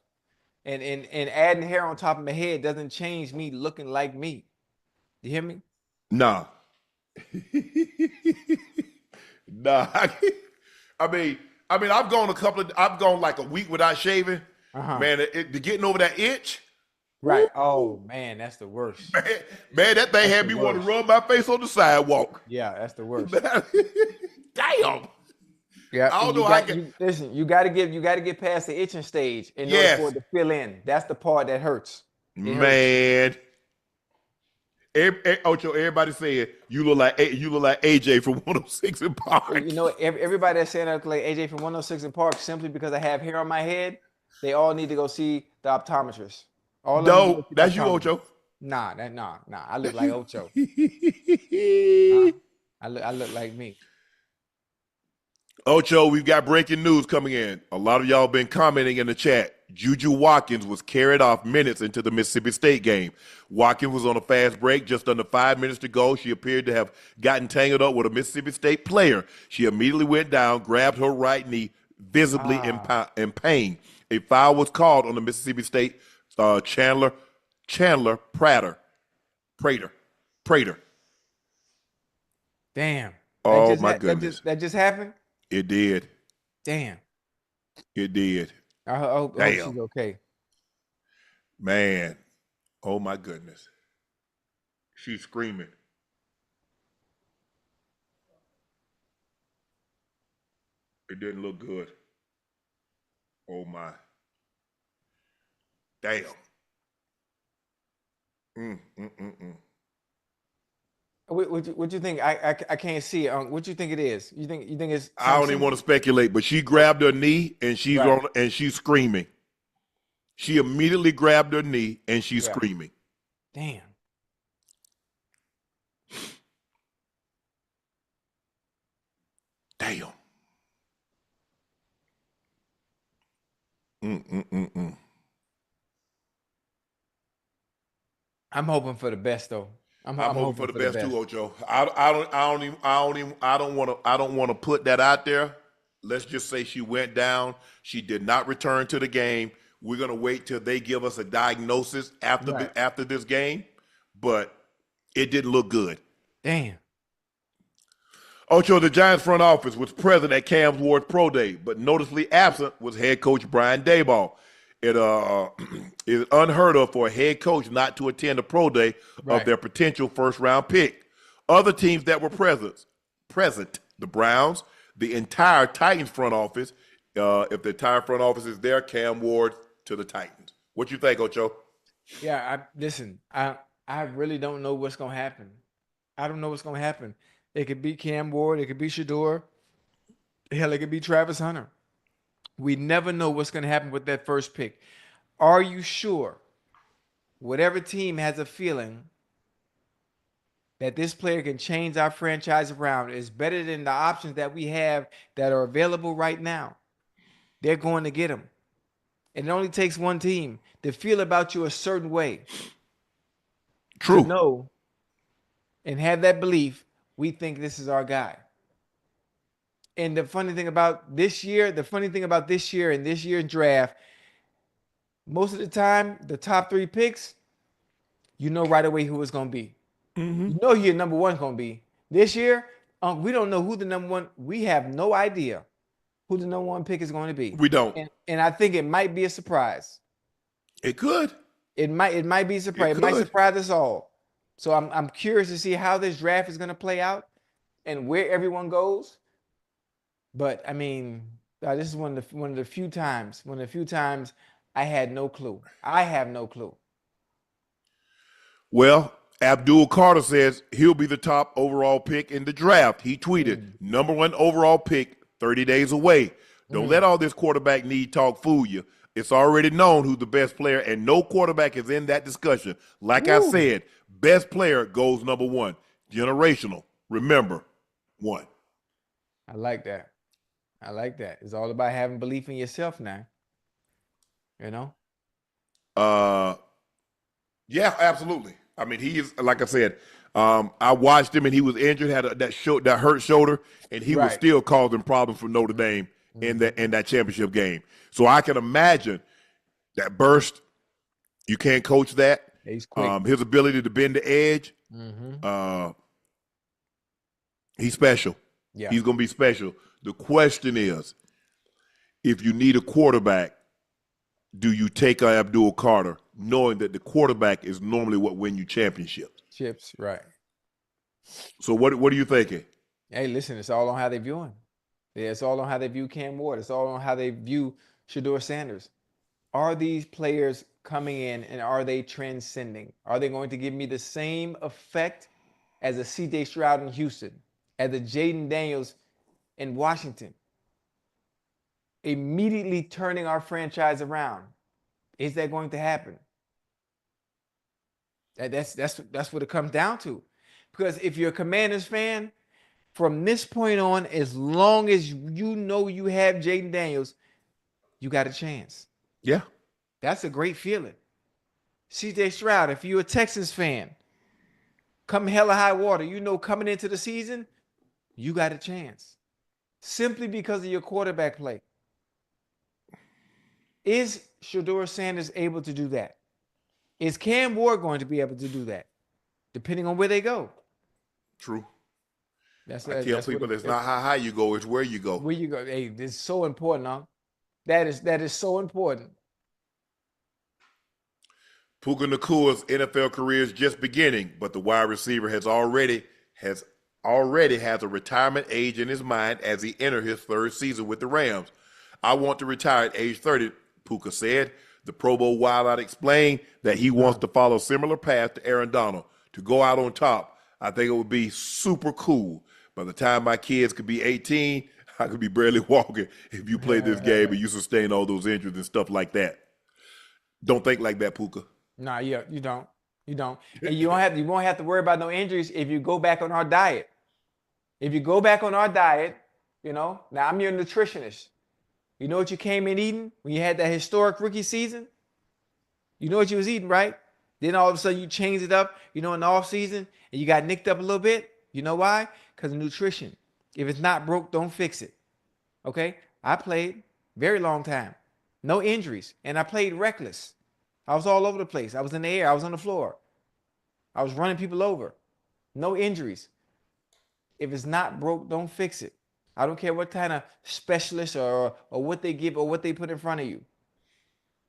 And adding hair on top of my head doesn't change me looking like me. You hear me? Nah. Nah. I've gone like a week without shaving. Man, the getting over that itch. Right. Oh man, that's the worst. Man, that thing had me want to rub my face on the sidewalk. Yeah, that's the worst. Damn. Yeah, I don't know how I can. Listen, you gotta get past the itching stage in order for it to fill in. That's the part that hurts. Man. Ocho, everybody said you look like AJ from 106 in Park. You know, everybody that's saying I look like AJ from 106 in Park simply because I have hair on my head, they all need to go see the optometrist. All of them No, go see the that's you, optometrist. Ocho. Nah. I look like Ocho. I look like me. Ocho, we've got breaking news coming in. A lot of y'all been commenting in the chat. JuJu Watkins was carried off minutes into the Mississippi State game. Watkins was on a fast break, just under 5 minutes to go. She appeared to have gotten tangled up with a Mississippi State player. She immediately went down, grabbed her right knee, visibly in pain. A foul was called on the Mississippi State Chandler Prater. Damn. Oh my goodness. That just happened? It did. Damn. It did. I hope she's okay. Man. Oh my goodness. She's screaming. It didn't look good. Oh my. Damn. What you think? I can't see it. What you think it is? You think it's? I don't even want to speculate, but she grabbed her knee and she's she's screaming. She immediately grabbed her knee and she's screaming. Damn. Damn. I'm hoping for the best though. I'm hoping for the best too, Ocho. I don't want to put that out there. Let's just say she went down. She did not return to the game. We're gonna wait till they give us a diagnosis after this game, but it didn't look good. Damn. Ocho, the Giants front office was present at Cam Ward's pro day, but noticeably absent was head coach Brian Daboll. It is unheard of for a head coach not to attend a pro day of their potential first-round pick. Other teams that were present, the Browns, the entire Titans front office. If the entire front office is there, Cam Ward to the Titans. What you think, Ocho? Yeah, listen. I really don't know what's gonna happen. I don't know what's gonna happen. It could be Cam Ward. It could be Shador. Hell, it could be Travis Hunter. We never know what's going to happen with that first pick. Are you sure whatever team has a feeling that this player can change our franchise around is better than the options that we have that are available right now? They're going to get him. And it only takes one team to feel about you a certain way. True. To know and have that belief, we think this is our guy. And the funny thing about this year and this year's draft, most of the time, the top 3 picks, you know right away who it's going to be. You know who your number one's going to be. This year, we don't know who the number one, we have no idea who the number 1 pick is going to be. We don't. And I think it might be a surprise. It could. It might be a surprise. It might surprise us all. So I'm curious to see how this draft is going to play out and where everyone goes. But I mean, this is one of the few times I had no clue. I have no clue. Well, Abdul Carter says he'll be the top overall pick in the draft. He tweeted, number 1 overall pick, 30 days away. Don't let all this quarterback need talk fool you. It's already known who's the best player, and no quarterback is in that discussion. Like I said, best player goes number 1. Generational. Remember, 1. I like that. It's all about having belief in yourself now. You know? Yeah, absolutely. I mean, he is, like I said, I watched him and he was injured, had that hurt shoulder, and he was still causing problems for Notre Dame in that championship game. So I can imagine that burst. You can't coach that. He's quick. His ability to bend the edge. He's special. Yeah. He's going to be special. The question is, if you need a quarterback, do you take Abdul Carter, knowing that the quarterback is normally what win you championships? Right. So what are you thinking? Hey, listen, it's all on how they view him. Yeah, it's all on how they view Cam Ward. It's all on how they view Shedeur Sanders. Are these players coming in and are they transcending? Are they going to give me the same effect as a C.J. Stroud in Houston, as a Jaden Daniels in Washington? Immediately turning our franchise around. Is that going to happen? That's what it comes down to. Because if you're a Commanders fan, from this point on, as long as you know you have Jaden Daniels, you got a chance. Yeah. That's a great feeling. C.J. Stroud, if you're a Texans fan, come hell or high water, you know coming into the season, you got a chance. Simply because of your quarterback play. Is Shedeur Sanders able to do that? Is Cam Ward going to be able to do that? Depending on where they go. True. I tell that's people it's not how high you go, it's where you go. Where you go. Hey, this is so important, huh? That is so important. Puka Nacua's NFL career is just beginning, but the wide receiver already has a retirement age in his mind as he enters his 3rd season with the Rams. I want to retire at age 30, Puka said. The Pro Bowl wideout explained that he wants to follow a similar path to Aaron Donald to go out on top. I think it would be super cool. By the time my kids could be 18, I could be barely walking if you play this game and you sustain all those injuries and stuff like that. Don't think like that, Puka. Nah, yeah, you don't. You don't. And you won't have to worry about no injuries if you go back on our diet. If you go back on our diet, now I'm your nutritionist. You know what you came in eating when you had that historic rookie season? You know what you was eating, right? Then all of a sudden you changed it up, in the off season, and you got nicked up a little bit. You know why? Because of nutrition. If it's not broke, don't fix it. Okay? I played very long time. No injuries. And I played reckless. I was all over the place. I was in the air. I was on the floor. I was running people over. No injuries. If it's not broke, don't fix it. I don't care what kind of specialist or what they give or what they put in front of you.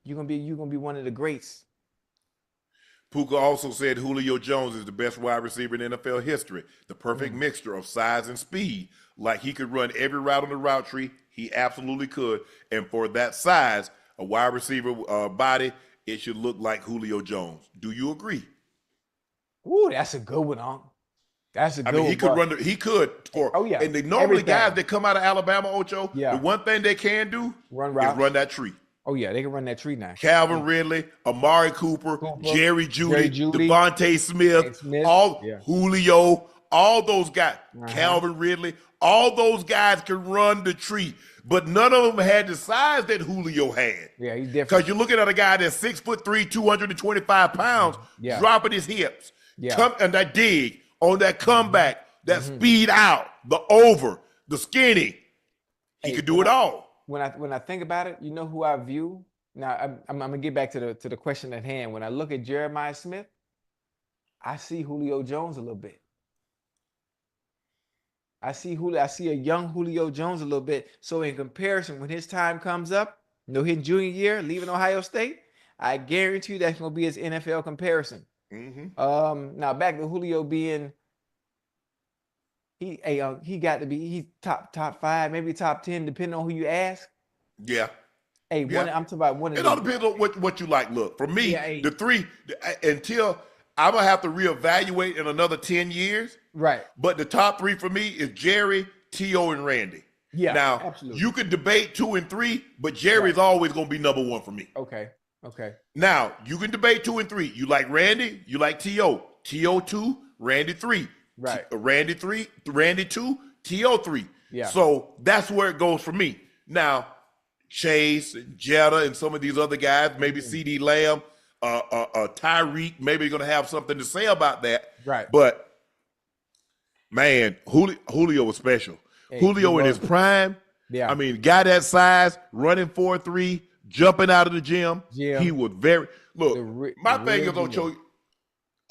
You're gonna be one of the greats. Puka also said Julio Jones is the best wide receiver in NFL history. The perfect mixture of size and speed. Like he could run every route on the route tree. He absolutely could. And for that size, a wide receiver body, it should look like Julio Jones. Do you agree? Ooh, that's a good one, Unc. That's a good one. He could run. He could. Yeah. And normally guys that come out of Alabama, Ocho, the one thing they can do is run that tree. Oh yeah, they can run that tree now. Calvin Ridley, Amari Cooper, Jerry Jeudy, Devontae Smith, Julio, all those guys, Calvin Ridley, all those guys can run the tree. But none of them had the size that Julio had. Yeah, he's different. Because you're looking at a guy that's 6'3", 225 pounds, dropping his hips, and that dig on that comeback, that speed out, the over, the skinny. He could do it all. When I think about it, you know who I view? Now I'm gonna get back to the question at hand. When I look at Jeremiah Smith, I see Julio Jones a little bit. I see a young Julio Jones a little bit. So in comparison, when his time comes up, his junior year, leaving Ohio State, I guarantee you that's gonna be his NFL comparison. Now back to Julio being he got to be he's top 5, maybe top 10, depending on who you ask. Yeah. I'm talking about one of it all depends on what you like. Look, for me, the 3 until I'm gonna have to reevaluate in another 10 years. Right. But the top 3 for me is Jerry, T.O., and Randy. Yeah. Now, absolutely. you could debate 2 and 3, but Jerry's always gonna be number 1 for me. Okay. Now, you can debate 2 and 3. You like Randy, you like T.O. T.O. 2, Randy 3. Right. Randy 3, Randy 2, T.O. 3. Yeah. So that's where it goes for me. Now, Chase, and Jetta, and some of these other guys, maybe C.D. Lamb, Tyreek, maybe going to have something to say about that. Right. But, man, Julio was special. Hey, Julio in his prime, I mean, guy that size, running 4.3, jumping out of the gym. He was very – look, my thing is, Ocho,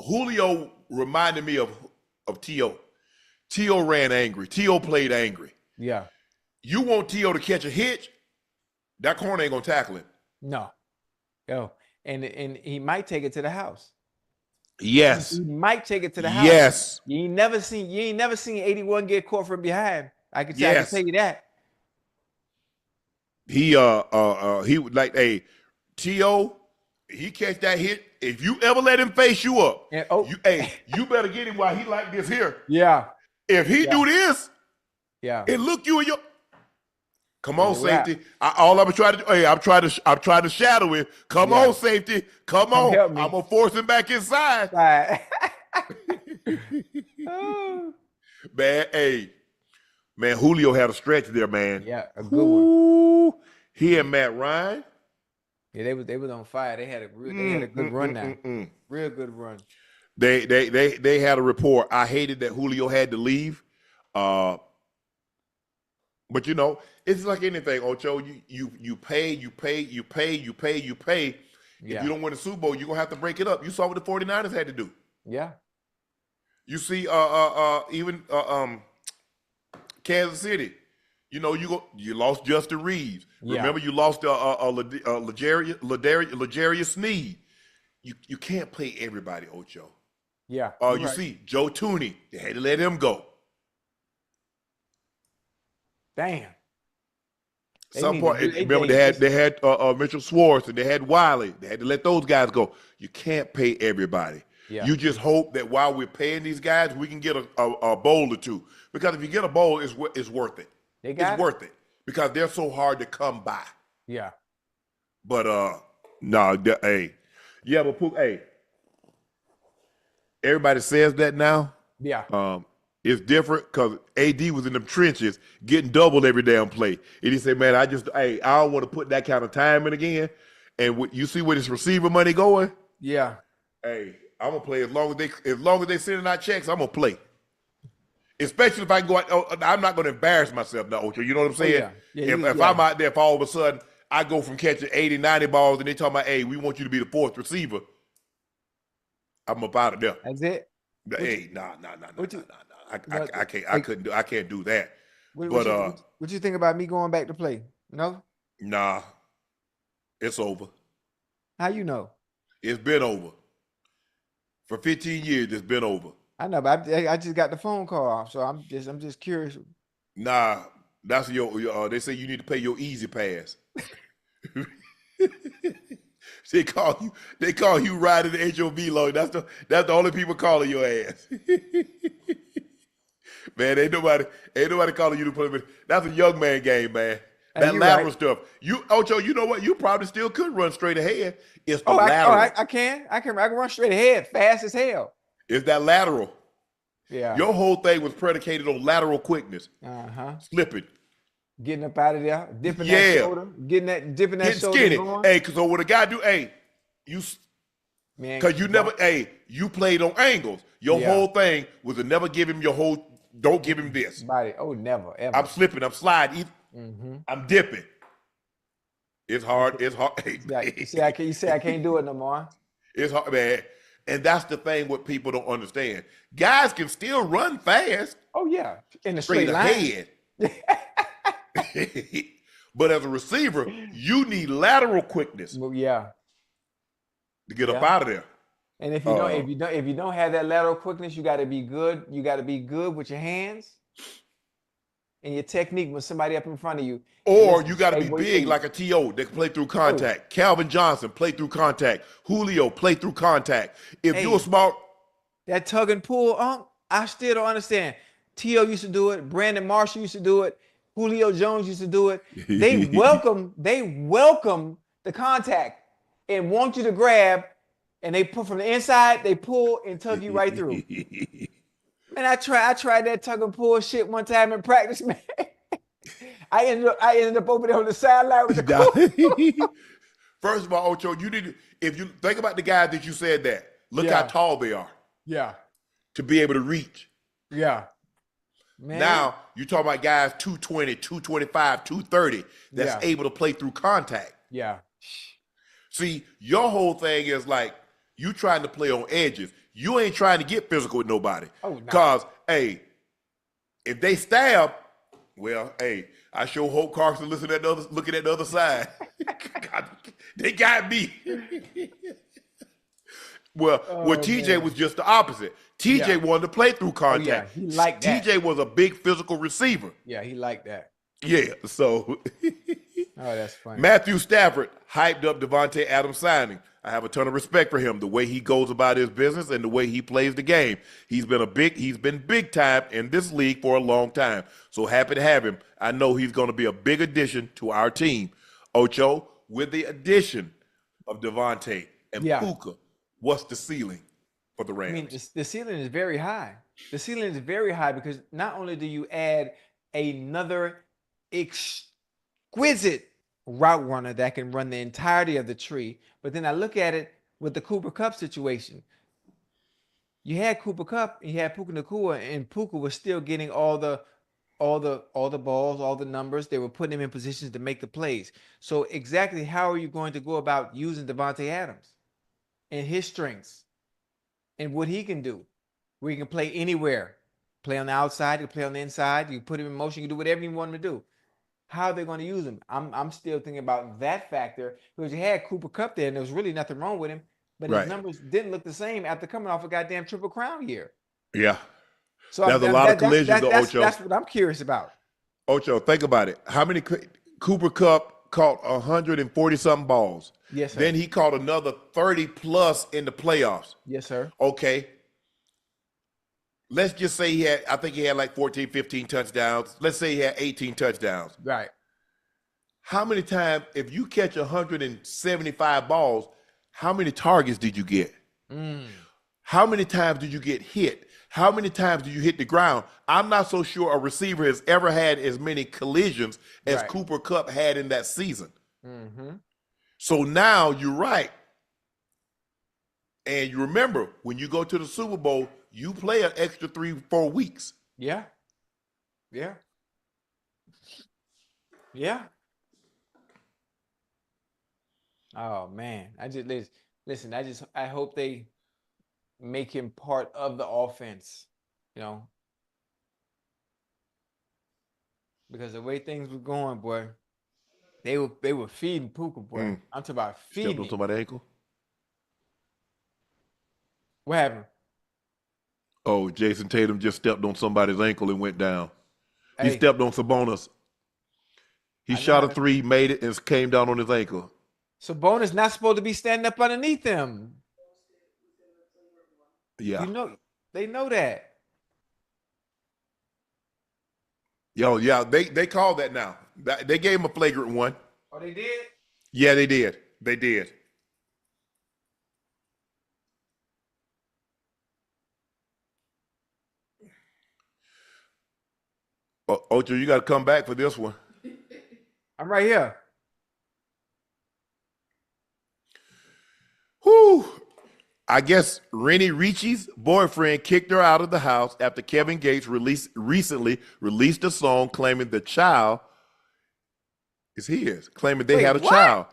Julio reminded me of T.O. T.O. ran angry. T.O. played angry. Yeah. You want T.O. to catch a hitch, that corner ain't going to tackle him. No. And he might take it to the house. Yes. He might take it to the house. Yes. You ain't never seen 81 get caught from behind. I can tell you that. He would like T.O. He catch that hit. If you ever let him face you up, you better get him while he like this here. Yeah. If he do this, and look you in your come on, safety. All I'm trying to do, I'm trying to shadow him. Come on, safety. Come on. I'm gonna force him back inside. Man, Julio had a stretch there, man. Yeah, a good one. He and Matt Ryan. Yeah, they was on fire. They had a good run now. Real good run. They had a rapport. I hated that Julio had to leave. But you know, it's like anything, Ocho. You pay. If you don't win the Super Bowl, you're gonna have to break it up. You saw what the 49ers had to do. Yeah. You see, even Kansas City. You know, you lost Justin Reeves. Yeah. Remember, you lost L'Jarius Sneed. You can't play everybody, Ocho. Yeah. You see, Joe Tooney, they had to let him go. Damn. Some point, remember they had Mitchell Schwartz and they had Wiley. They had to let those guys go. You can't pay everybody. Yeah. You just hope that while we're paying these guys, we can get a bowl or two. Because if you get a bowl, it's worth it. It's worth it because they're so hard to come by. Yeah. But but everybody says that now. Yeah. It's different because AD was in them trenches getting doubled every damn play. And he said, man, I don't want to put that kind of time in again. And you see where this receiver money going? Yeah. Hey, I'm gonna play as long as they sending out checks, I'm gonna play. Especially if I can go out, I'm not gonna embarrass myself now, Ocho. You know what I'm saying? If I'm out there, if all of a sudden I go from catching 80, 90 balls and they talking about, hey, we want you to be the 4th receiver, I'm up out of there. That's it. Hey, nah. I can't do that. What you think about me going back to play? No? Nah. It's over. How you know? It's been over. For 15 years, it's been over. I know, but I just got the phone call off, so I'm just curious. Nah, that's your they say you need to pay your easy pass. They call you riding the HOV load. That's the only people calling your ass. Man, ain't nobody calling you to play. That's a young man game, man. That lateral stuff. Ocho, you know what? You probably still could run straight ahead. It's the lateral. I can run straight ahead, fast as hell. It's that lateral. Yeah. Your whole thing was predicated on lateral quickness. Slipping. Getting up out of there, dipping that shoulder, dipping that shoulder. Skinny. Hey, because what a guy do, Man, Because you never, you played on angles. Your whole thing was to never give him don't give him this. body. Oh, never, ever. I'm slipping, I'm sliding, I'm dipping. It's hard. It's hard. You say I can't do it no more. It's hard, man. And that's the thing what people don't understand. Guys can still run fast. Oh yeah, in the straight line. Ahead. But as a receiver, you need lateral quickness Yeah. to get up out of there. And if you don't have that lateral quickness, you got to be good. You got to be good with your hands and your technique when somebody up in front of you. Or you got to be big like a T.O. that can play through contact. Calvin Johnson play through contact. Julio play through contact. If you're smart, that tug and pull, I still don't understand. T.O. used to do it. Brandon Marshall used to do it. Julio Jones used to do it. They welcome the contact and want you to grab, and they put from the inside, they pull and tug you right through. And I tried that tug and pull shit one time in practice, man. I ended up over there on the sideline with the First of all, Ocho, if you think about the guys that you said that, look how tall they are. Yeah. To be able to reach. Yeah. Man. Now, you're talking about guys 220, 225, 230 that's able to play through contact. Yeah. See, your whole thing is like you trying to play on edges. You ain't trying to get physical with nobody. Oh, no. Because, if they stab, well, I sure hope Carson looking at the other side. God, they got me. Well, TJ was just the opposite. TJ wanted to play through contact. He liked that. TJ was a big physical receiver. Yeah, he liked that. Yeah, so. Oh, that's funny. Matthew Stafford hyped up Davante Adams signing. I have a ton of respect for him, the way he goes about his business and the way he plays the game. He's been big time in this league for a long time. So happy to have him. I know he's going to be a big addition to our team. Ocho, with the addition of Davante and Puka, what's the ceiling for the Rams? I mean, the ceiling is very high. The ceiling is very high because not only do you add another exquisite route runner that can run the entirety of the tree, but then I look at it with the Cooper Kupp situation. You had Cooper Kupp and you had Puka Nacua, and Puka was still getting all the balls, all the numbers. They were putting him in positions to make the plays. So exactly how are you going to go about using Davante Adams and his strengths and what he can do? Where he can play anywhere, play on the outside, you can play on the inside, you put him in motion, you can do whatever you want him to do. How are they going to use him? I'm still thinking about that factor because you had Cooper Kupp there and there was really nothing wrong with him, but his numbers didn't look the same after coming off a goddamn Triple Crown year. Yeah. So there's a lot of collisions, Ocho. That's what I'm curious about. Ocho, think about it. How many Cooper Kupp caught 140-something balls? Yes, sir. Then he caught another 30-plus in the playoffs. Yes, sir. Okay. Let's just say he had like 14, 15 touchdowns. Let's say he had 18 touchdowns. Right. How many times, if you catch 175 balls, how many targets did you get? How many times did you get hit? How many times do you hit the ground? I'm not so sure a receiver has ever had as many collisions as Cooper Kupp had in that season. So now you're right. And you remember, when you go to the Super Bowl, you play an extra 3-4 weeks. Yeah. Yeah. Yeah. Oh man. I hope they make him part of the offense, because the way things were going, boy, they were feeding Puka, boy. I'm talking about feeding. Stepped on somebody's ankle? What happened? Oh, Jason Tatum just stepped on somebody's ankle and went down. He stepped on Sabonis. He shot a three, made it, and came down on his ankle. Sabonis not supposed to be standing up underneath him. Yeah. They know that. Yeah, they called that now. They gave him a flagrant one. Oh, they did? Yeah, they did. They did. Ocho, you got to come back for this one. I'm right here. Whew. I guess Renni Rucci's boyfriend kicked her out of the house after Kevin Gates recently released a song claiming the child is his, claiming they Wait, had a what? child.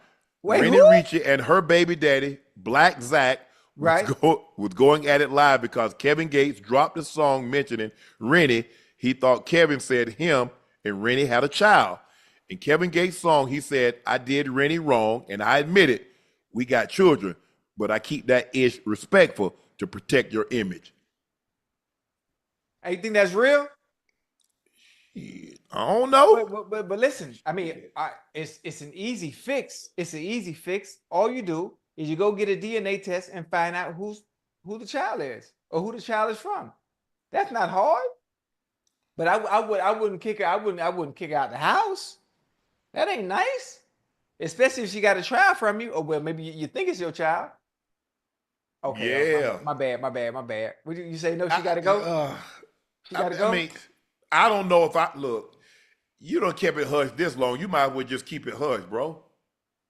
Wait, Renni who? Rucci and her baby daddy, Black Zach, Right. was going at it live because Kevin Gates dropped a song mentioning Renni. He thought Kevin said him and Renni had a child. In Kevin Gates' song, he said, I did Renni wrong, and I admit it. We got children, but I keep that ish respectful to protect your image. Hey, you think that's real? I don't know. But listen, I mean, it's an easy fix. It's an easy fix. All you do is you go get a DNA test and find out who the child is or who the child is from. That's not hard. But I wouldn't kick her. I wouldn't kick her out the house. That ain't nice. Especially if she got a child from you. Or well, maybe you think it's your child. Okay. Yeah. My bad. Would you say no? She got to go. She got to go. I mean, I don't know if look. You don't keep it hush this long. You might as well just keep it hush, bro.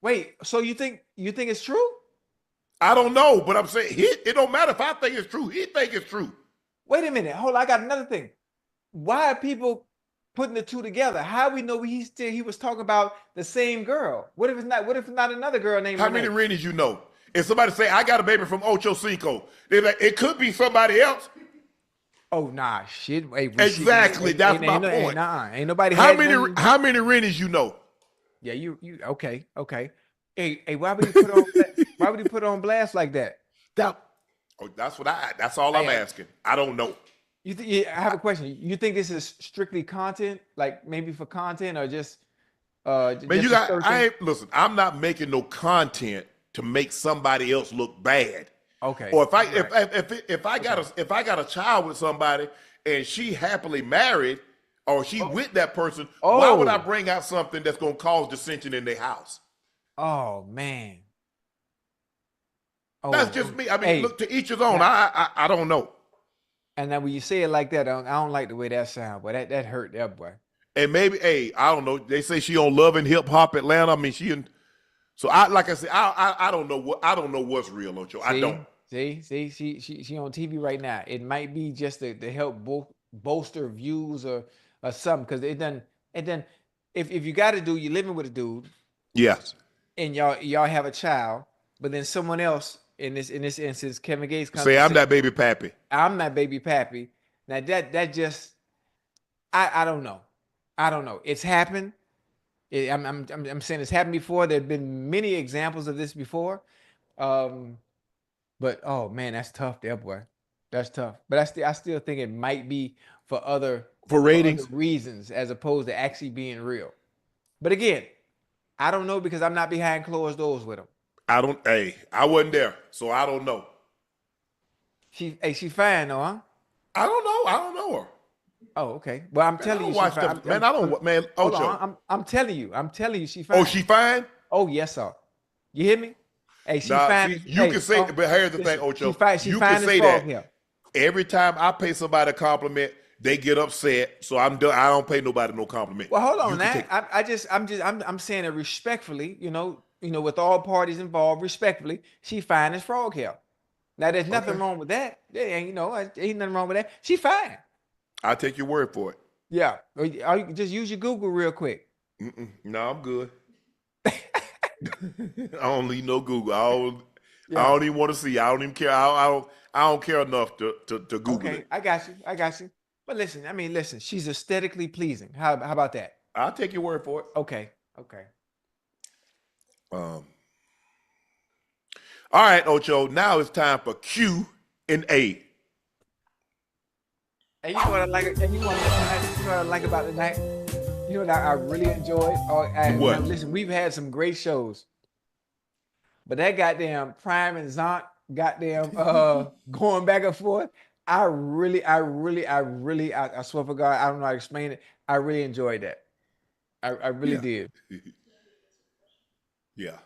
Wait. So you think it's true? I don't know, but I'm saying it don't matter if I think it's true. He think it's true. Wait a minute. Hold on. I got another thing. Why are people putting the two together? How we know he was talking about the same girl? What if it's not another girl named How Renee? many Rennies you know? If somebody say I got a baby from Ochocinco, they're like, it could be somebody else. Oh nah, shit. Hey, Exactly. That's my point. Ain't nobody. How many Rennies you know? Yeah, you okay. Hey, why would he put on blast like that? That's all I'm asking. I don't know. I have a question. You think this is strictly content, like maybe for content, or just? Man, listen. I'm not making no content to make somebody else look bad. Okay. Or if I got a child with somebody and she happily married or she with that person, why would I bring out something that's gonna cause dissension in their house? Oh man. That's just me. I mean, look, to each his own. I don't know. And now when you say it like that, I don't like the way that sounds, but that hurt that boy. And maybe, I don't know. They say she on Love and Hip Hop Atlanta. I mean, so like I said, I don't know what's real, Ocho. I don't. See, she on TV right now. It might be just to help bolster views or something, because it done. If you got a dude, you're living with a dude. Yes. And y'all have a child, but then someone else in this instance, Kevin Gates comes. Say I'm that baby pappy. I'm not baby pappy. Now that just I don't know. It's happened. I'm saying it's happened before. There have been many examples of this before. But oh man, that's tough there, boy. That's tough. But I still think it might be for ratings reasons as opposed to actually being real. But again, I don't know because I'm not behind closed doors with him. I wasn't there, so I don't know. She fine though, huh? I don't know her. Oh, okay. Well, I'm telling you, she's fine. Man, I don't. Man, Ocho. I'm telling you, she fine. Oh, she fine? Oh, yes, sir. You hear me? Hey, she fine. You can say, but here's the thing, Ocho. She you fine can say that. Here. Every time I pay somebody a compliment, they get upset. So I'm done. I don't pay nobody no compliment. Well, hold on, man. I'm saying it respectfully. You know, with all parties involved, respectfully. She fine as frog hair. Now, there's nothing wrong with that. Ain't nothing wrong with that. She fine. I'll take your word for it. Yeah. Or you can just use your Google real quick. No, I'm good. I don't need no Google. I don't even want to see. I don't even care. I don't care enough to Google it. I got you. But listen, she's aesthetically pleasing. How about that? I'll take your word for it. Okay. All right, Ocho. Now it's time for Q&Ayyy. And you know what I like? And you know what I like about the night? You know what I really enjoyed? What? Now, listen, we've had some great shows, but that goddamn Prime and Zonk goddamn going back and forth. I swear for God, I don't know how to explain it. I really enjoyed that. I really did. Yeah.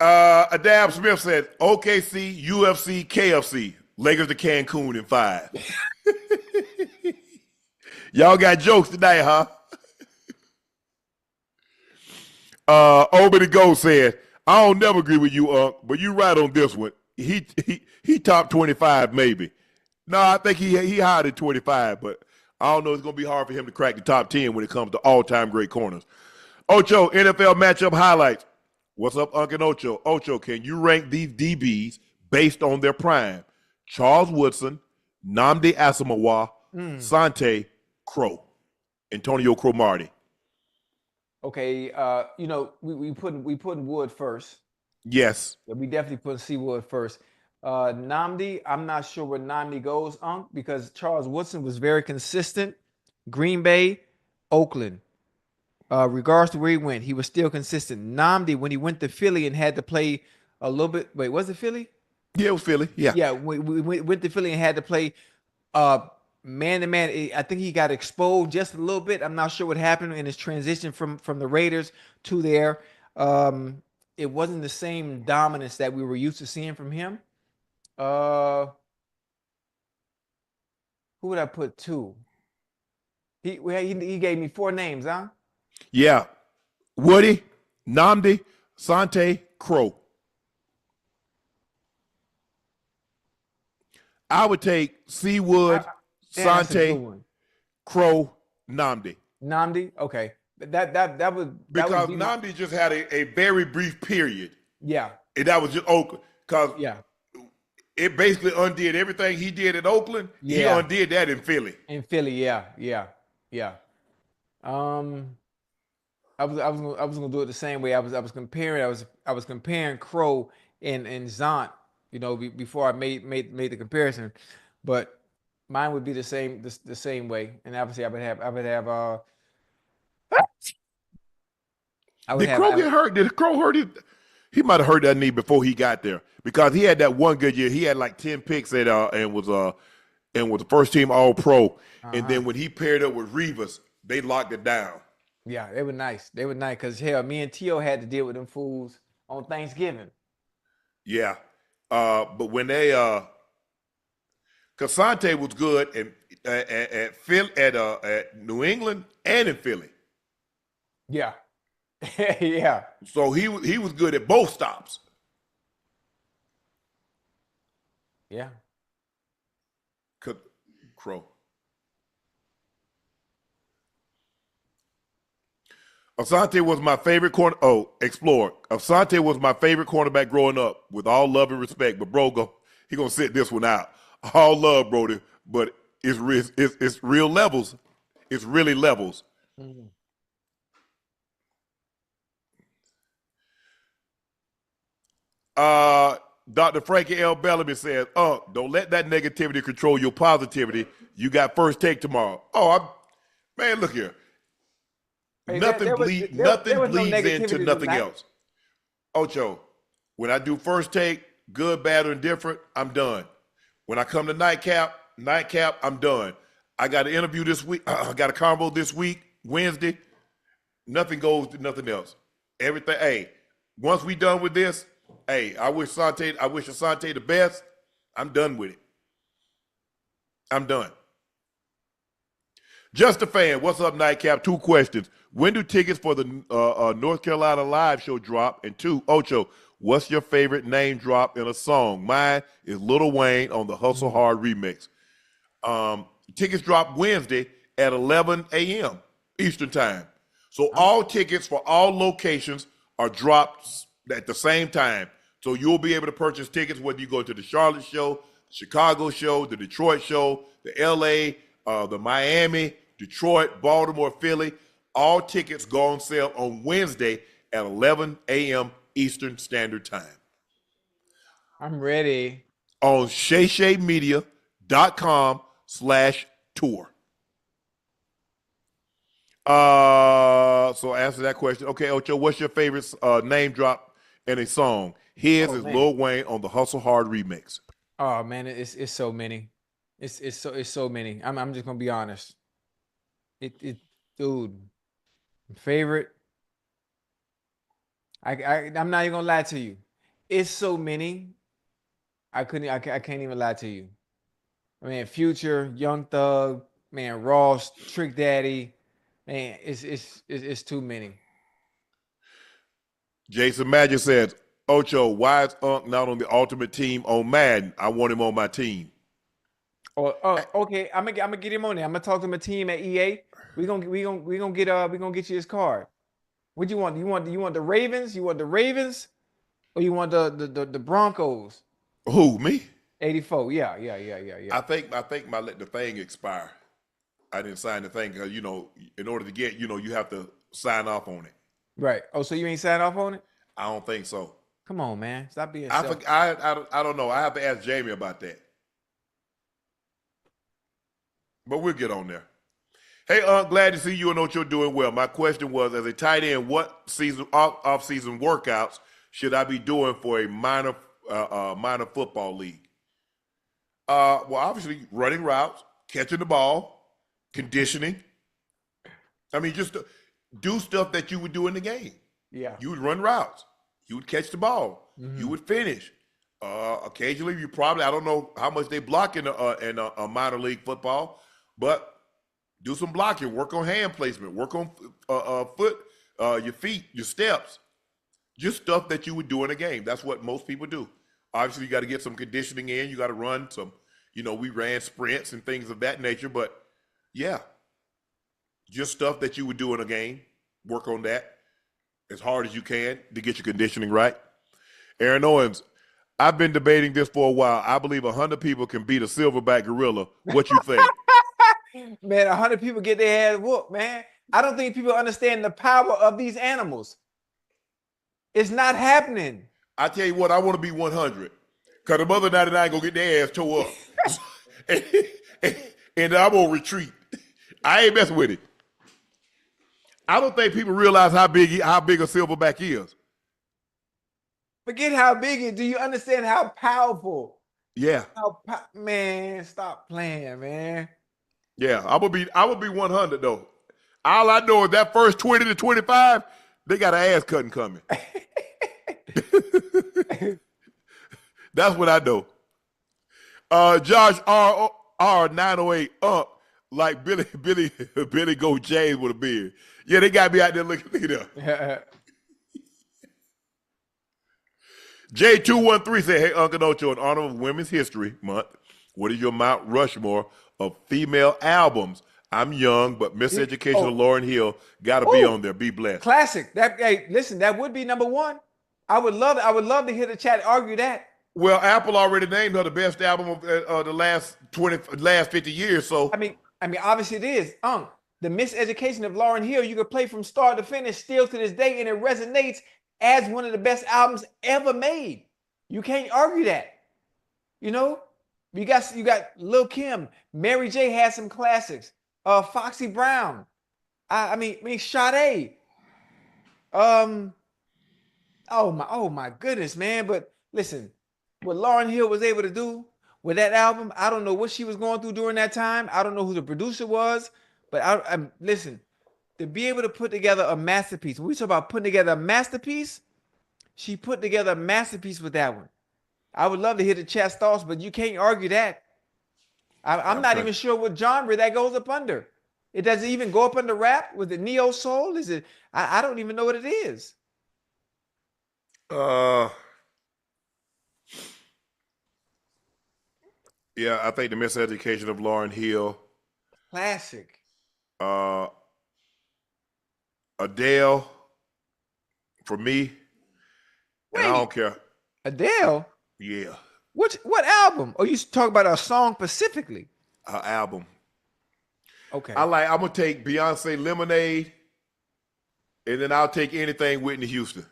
Adab Smith said, OKC, UFC, KFC, Lakers to Cancun in 5. Y'all got jokes tonight, huh? Over the Go said, I don't never agree with you, Unc, but you right on this one. he top 25 maybe. No, I think he higher than 25, but I don't know. It's gonna be hard for him to crack the top 10 when it comes to all-time great corners. Ocho, NFL matchup highlights. What's up, Unc and Ocho? Ocho, can you rank these DBs based on their prime? Charles Woodson, Nnamdi Asomugha, Asante, Crow, Antonio Cromartie. Okay, you know, we putting Wood first. Yes. Yeah, we definitely put Seawood first. Nnamdi, I'm not sure where Nnamdi goes, Unc, because Charles Woodson was very consistent. Green Bay, Oakland. Regards to where he went, he was still consistent. Nnamdi, when he went to Philly and had to play a little bit, wait, was it Philly? Yeah, it was Philly. Yeah. Yeah, we went to Philly and had to play man to man. I think he got exposed just a little bit. I'm not sure what happened in his transition from the Raiders to there. It wasn't the same dominance that we were used to seeing from him. Who would I put two? He gave me 4 names, huh? Yeah. Woody, Nnamdi, Asante, Crow. I would take Seawood, Asante, Crow, Nnamdi. Nnamdi, okay. That was because Nnamdi just had a very brief period. Yeah. And that was just Oakland. Because yeah, it basically undid everything he did at Oakland. Yeah. He undid that in Philly. In Philly, yeah. I was gonna do it the same way. I was comparing Crow and Zont, you know, before I made the comparison, but mine would be the same way. And obviously, I would have Did Crow get hurt? Did Crow hurt it? He might have hurt that knee before he got there because he had that one good year. He had like 10 picks at and was the first team All Pro. And then when he paired up with Rivas, they locked it down. Yeah, they were nice. They were nice because hell, me and Tio had to deal with them fools on Thanksgiving. Yeah, but when they Asante was good at Philly, at New England and in Philly. Yeah, yeah. So he was good at both stops. Yeah. Crow. Asante was my favorite corner. Oh, Explorer. Asante was my favorite cornerback growing up, with all love and respect. But bro, he gonna sit this one out. All love, Brody, but it's real levels. It's really levels. Mm-hmm. Dr. Frankie L. Bellamy says, don't let that negativity control your positivity. You got first take tomorrow. Man, look here. Hey, nothing bleeds into nothing else. Ocho, when I do first take, good, bad, or indifferent, I'm done. When I come to Nightcap, I'm done. I got an interview this week. I got a convo this week, Wednesday. Nothing goes to nothing else. Everything. Hey, once we done with this, hey, I wish Asante the best. I'm done with it. I'm done. Just a fan. What's up, Nightcap? 2 questions. When do tickets for the North Carolina live show drop? And 2, Ocho, what's your favorite name drop in a song? Mine is Lil Wayne on the Hustle Hard remix. Tickets drop Wednesday at 11 a.m. Eastern time. So all tickets for all locations are dropped at the same time. So you'll be able to purchase tickets whether you go to the Charlotte show, Chicago show, the Detroit show, the LA, the Miami, Detroit, Baltimore, Philly. All tickets go on sale on Wednesday at 11 a.m. Eastern Standard Time. I'm ready. On shayshaymedia.com/tour. So answer that question. Okay, Ocho, what's your favorite name drop in a song? His is Lil Wayne on the Hustle Hard remix. Oh man, it's so many. It's so many. I'm just gonna be honest. Dude, favorite. I'm not even gonna lie to you. It's so many. I can't even lie to you. I mean, Future, Young Thug, man, Ross, Trick Daddy, man, it's too many. Jason Magic says, Ocho, why is Unc not on the ultimate team on Madden? I want him on my team. Okay. I'm gonna get him on there. I'm gonna talk to my team at EA. We gonna get you his card. What do you want? You want the Ravens? You want the Ravens, or you want the Broncos? Who, me? 84. Yeah. I think my let the thing expire. I didn't sign the thing because in order to get, you have to sign off on it. Right. Oh, so you ain't signed off on it? I don't think so. Come on, man. Stop being I selfish. don't know. I have to ask Jamie about that. But we'll get on there. Hey, glad to see you and Ocho doing well. My question was, as a tight end, what off-season workouts should I be doing for a minor football league? Well, obviously, running routes, catching the ball, conditioning. I mean, just do stuff that you would do in the game. Yeah. You would run routes. You would catch the ball. Mm-hmm. You would finish. Occasionally, you probably, I don't know how much they block in a minor league football, but do some blocking. Work on hand placement. Work on foot, your feet, your steps. Just stuff that you would do in a game. That's what most people do. Obviously, you got to get some conditioning in. You got to run some, we ran sprints and things of that nature. But, yeah, just stuff that you would do in a game. Work on that as hard as you can to get your conditioning right. Aaron Owens, I've been debating this for a while. I believe 100 people can beat a silverback gorilla. What you think? Man, 100 people get their ass whooped, man. I don't think people understand the power of these animals. It's not happening. I tell you what, I want to be 100. Because the other 99 going to get their ass tore up. and I'm going to retreat. I ain't messing with it. I don't think people realize how big a silverback is. Forget how big it is. Do you understand how powerful? Yeah. Man, stop playing, man. Yeah, I would be 100 though. All I know is that first 20 to 25, they got an ass cutting coming. That's what I know. Josh R 908 up like Billy Goat James with a beard. Yeah, they got me out there looking it up. J213 said, hey, Unc and Ocho, in honor of Women's History Month, what is your Mount Rushmore of female albums? I'm young, but Miseducation of Lauryn Hill got to be on there. Be blessed. Classic. Listen, that would be number one. I would love to hear the chat argue that. Well, Apple already named her the best album of the last 50 years. So I mean, obviously it is. The Miseducation of Lauryn Hill, you could play from start to finish still to this day, and it resonates as one of the best albums ever made. You can't argue that. You got Lil' Kim, Mary J had some classics. Foxy Brown. I mean Sade. Oh my goodness, man. But listen, what Lauryn Hill was able to do with that album, I don't know what she was going through during that time. I don't know who the producer was, but listen, to be able to put together a masterpiece. When we talk about putting together a masterpiece, she put together a masterpiece with that one. I would love to hear the chat's thoughts, but you can't argue that. I'm not even sure what genre that goes up under. It doesn't even go up under rap with the neo soul. Is it? I don't even know what it is. Yeah, I think the Miseducation of Lauryn Hill. Classic. Adele, for me. And I don't care. Adele? Yeah. What album? Oh, you talk about a song specifically? Her album. Okay. I'm gonna take Beyonce Lemonade, and then I'll take anything Whitney Houston.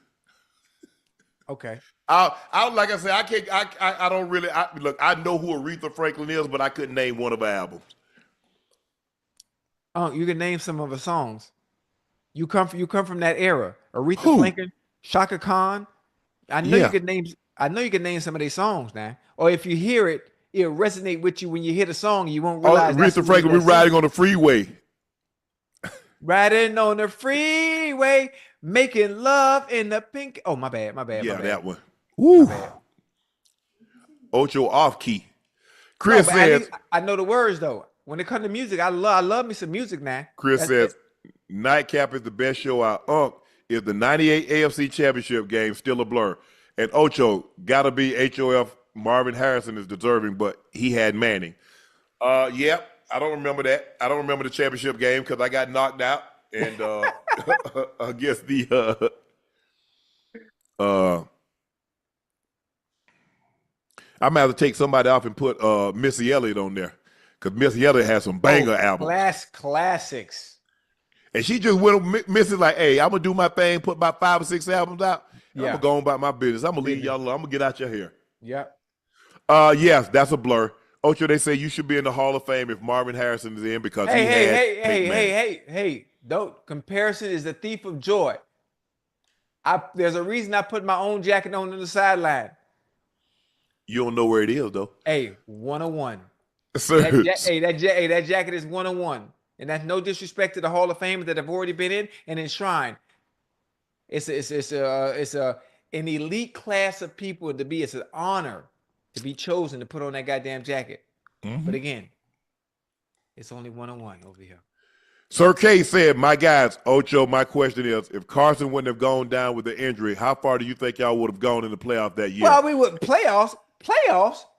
Okay. Like I said, I don't really look. I know who Aretha Franklin is, but I couldn't name one of her albums. Oh, you can name some of her songs. You come from that era. Aretha Franklin, Shaka Khan. I know you could name some of their songs now. Or if you hear it, it'll resonate with you when you hear the song. You won't realize. Aretha Franklin, we're riding on the freeway. Riding on the freeway, making love in the pink. Oh, my bad. Yeah, that one. Woo. Ocho off key. Chris says, I know the words though. When it comes to music, I love me some music now. Chris says, Nightcap is the best show out. Unc, is the 98 AFC Championship game still a blur? And Ocho, gotta be HOF. Marvin Harrison is deserving, but he had Manning. Yeah, I don't remember that. I don't remember the championship game because I got knocked out. And I guess I'm gonna have to take somebody off and put Missy Elliott on there because Missy Elliott has some banger albums. Classics. And she just went. Missy like, hey, I'm gonna do my thing, put about 5 or 6 albums out. I'm gonna go on about my business. I'm gonna leave y'all alone. I'm gonna get out your hair. Yep. Yes, that's a blur. Ocho, they say you should be in the Hall of Fame if Marvin Harrison is in because hey. Don't comparison is the thief of joy. There's a reason I put my own jacket on the sideline. You don't know where it is though. Hey, 101. Sir. That jacket is 101. And that's no disrespect to the Hall of Fame that have already been in and enshrined. It's an elite class of people to be. It's an honor to be chosen to put on that goddamn jacket. Mm-hmm. But again, it's only 101 over here. Sir K said, my guys, Ocho, my question is, if Carson wouldn't have gone down with the injury, how far do you think y'all would have gone in the playoff that year? Well, we would playoffs,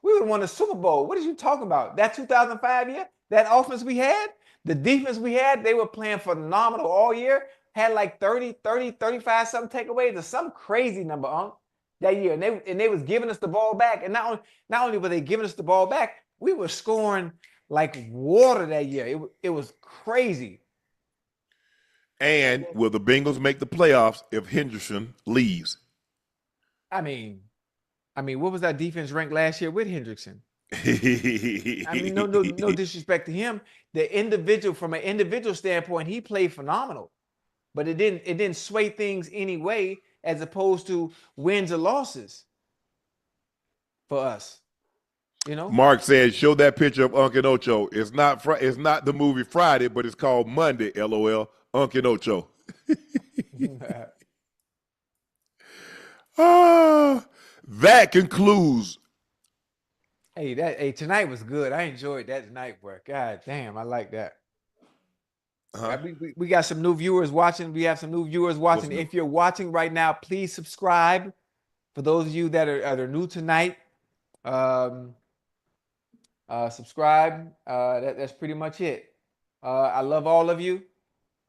we would have won the Super Bowl. What are you talking about? That 2005 year, that offense we had, the defense we had, they were playing phenomenal all year, had like 30, 35 something takeaways or some crazy number, Unc, that year. And they was giving us the ball back. And not only were they giving us the ball back, we were scoring like water that year. It was crazy. And will the Bengals make the playoffs if Henderson leaves? I mean, what was that defense ranked last year with Hendrickson? I mean, no disrespect to him. From an individual standpoint, he played phenomenal, but it didn't sway things anyway, as opposed to wins or losses for us. You know. Mark said, "Show that picture of Unc and Ocho. It's not the movie Friday, but it's called Monday. LOL. Unc and Ocho." That concludes. Hey, tonight was good. I enjoyed that tonight, boy. God damn, I like that. We got some new viewers watching. We have some new viewers watching. If you're watching right now, please subscribe. For those of you that are new tonight, subscribe. That's pretty much it. I love all of you.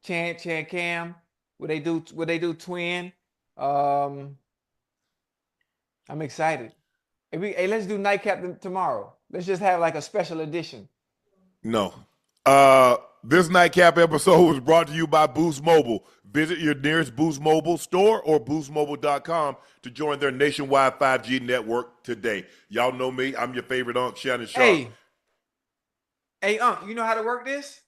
Chan, Cam, what they do, twin. I'm excited. Hey, let's do Nightcap tomorrow. Let's just have like a special edition. No. This Nightcap episode was brought to you by Boost Mobile. Visit your nearest Boost Mobile store or boostmobile.com to join their nationwide 5G network today. Y'all know me. I'm your favorite Unc, Shannon Sharpe. Hey, Unc, you know how to work this?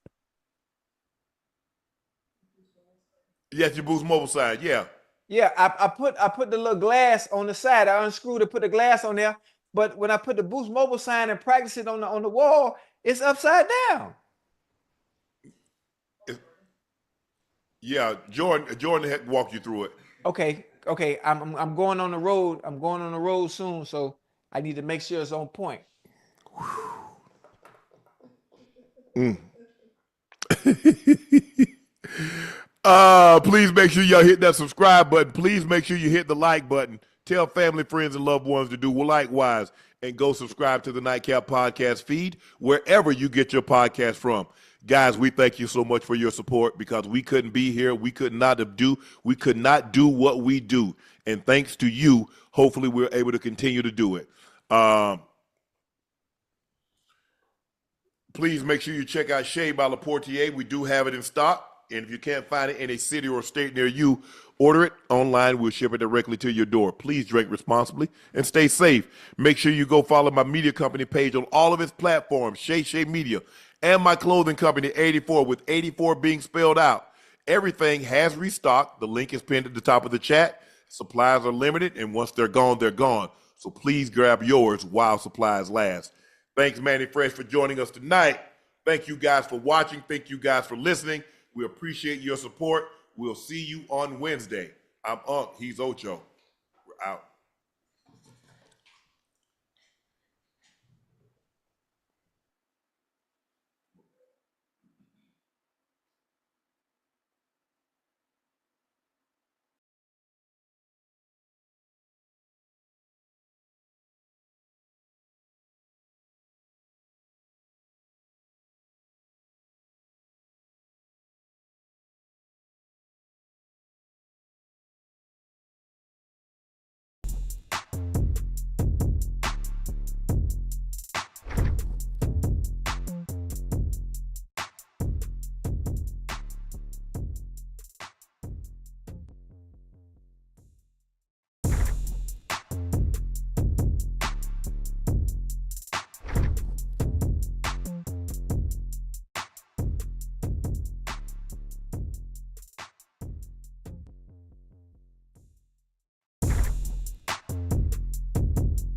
Yes, your Boost Mobile side, yeah. Yeah, I put the little glass on the side. I unscrewed to put the glass on there. But when I put the Boost Mobile sign and practice it on the wall, it's upside down. Yeah, Jordan had to walk you through it. Okay. I'm going on the road. I'm going on the road soon, so I need to make sure it's on point. Please make sure y'all hit that subscribe button. Please make sure you hit the like button. Tell family, friends, and loved ones to do likewise. And go subscribe to the Nightcap podcast feed wherever you get your podcast from. Guys, we thank you so much for your support because we couldn't be here. We could not do what we do. And thanks to you, hopefully we're able to continue to do it. Please make sure you check out Shea by Le Portier. We do have it in stock. And if you can't find it in a city or state near you, order it online. We'll ship it directly to your door. Please drink responsibly and stay safe. Make sure you go follow my media company page on all of its platforms, Shea Media, and my clothing company, 84, with 84 being spelled out. Everything has restocked. The link is pinned at the top of the chat. Supplies are limited, and once they're gone, they're gone. So please grab yours while supplies last. Thanks, Mannie Fresh, for joining us tonight. Thank you guys for watching. Thank you guys for listening. We appreciate your support. We'll see you on Wednesday. I'm Unc. He's Ocho. We're out.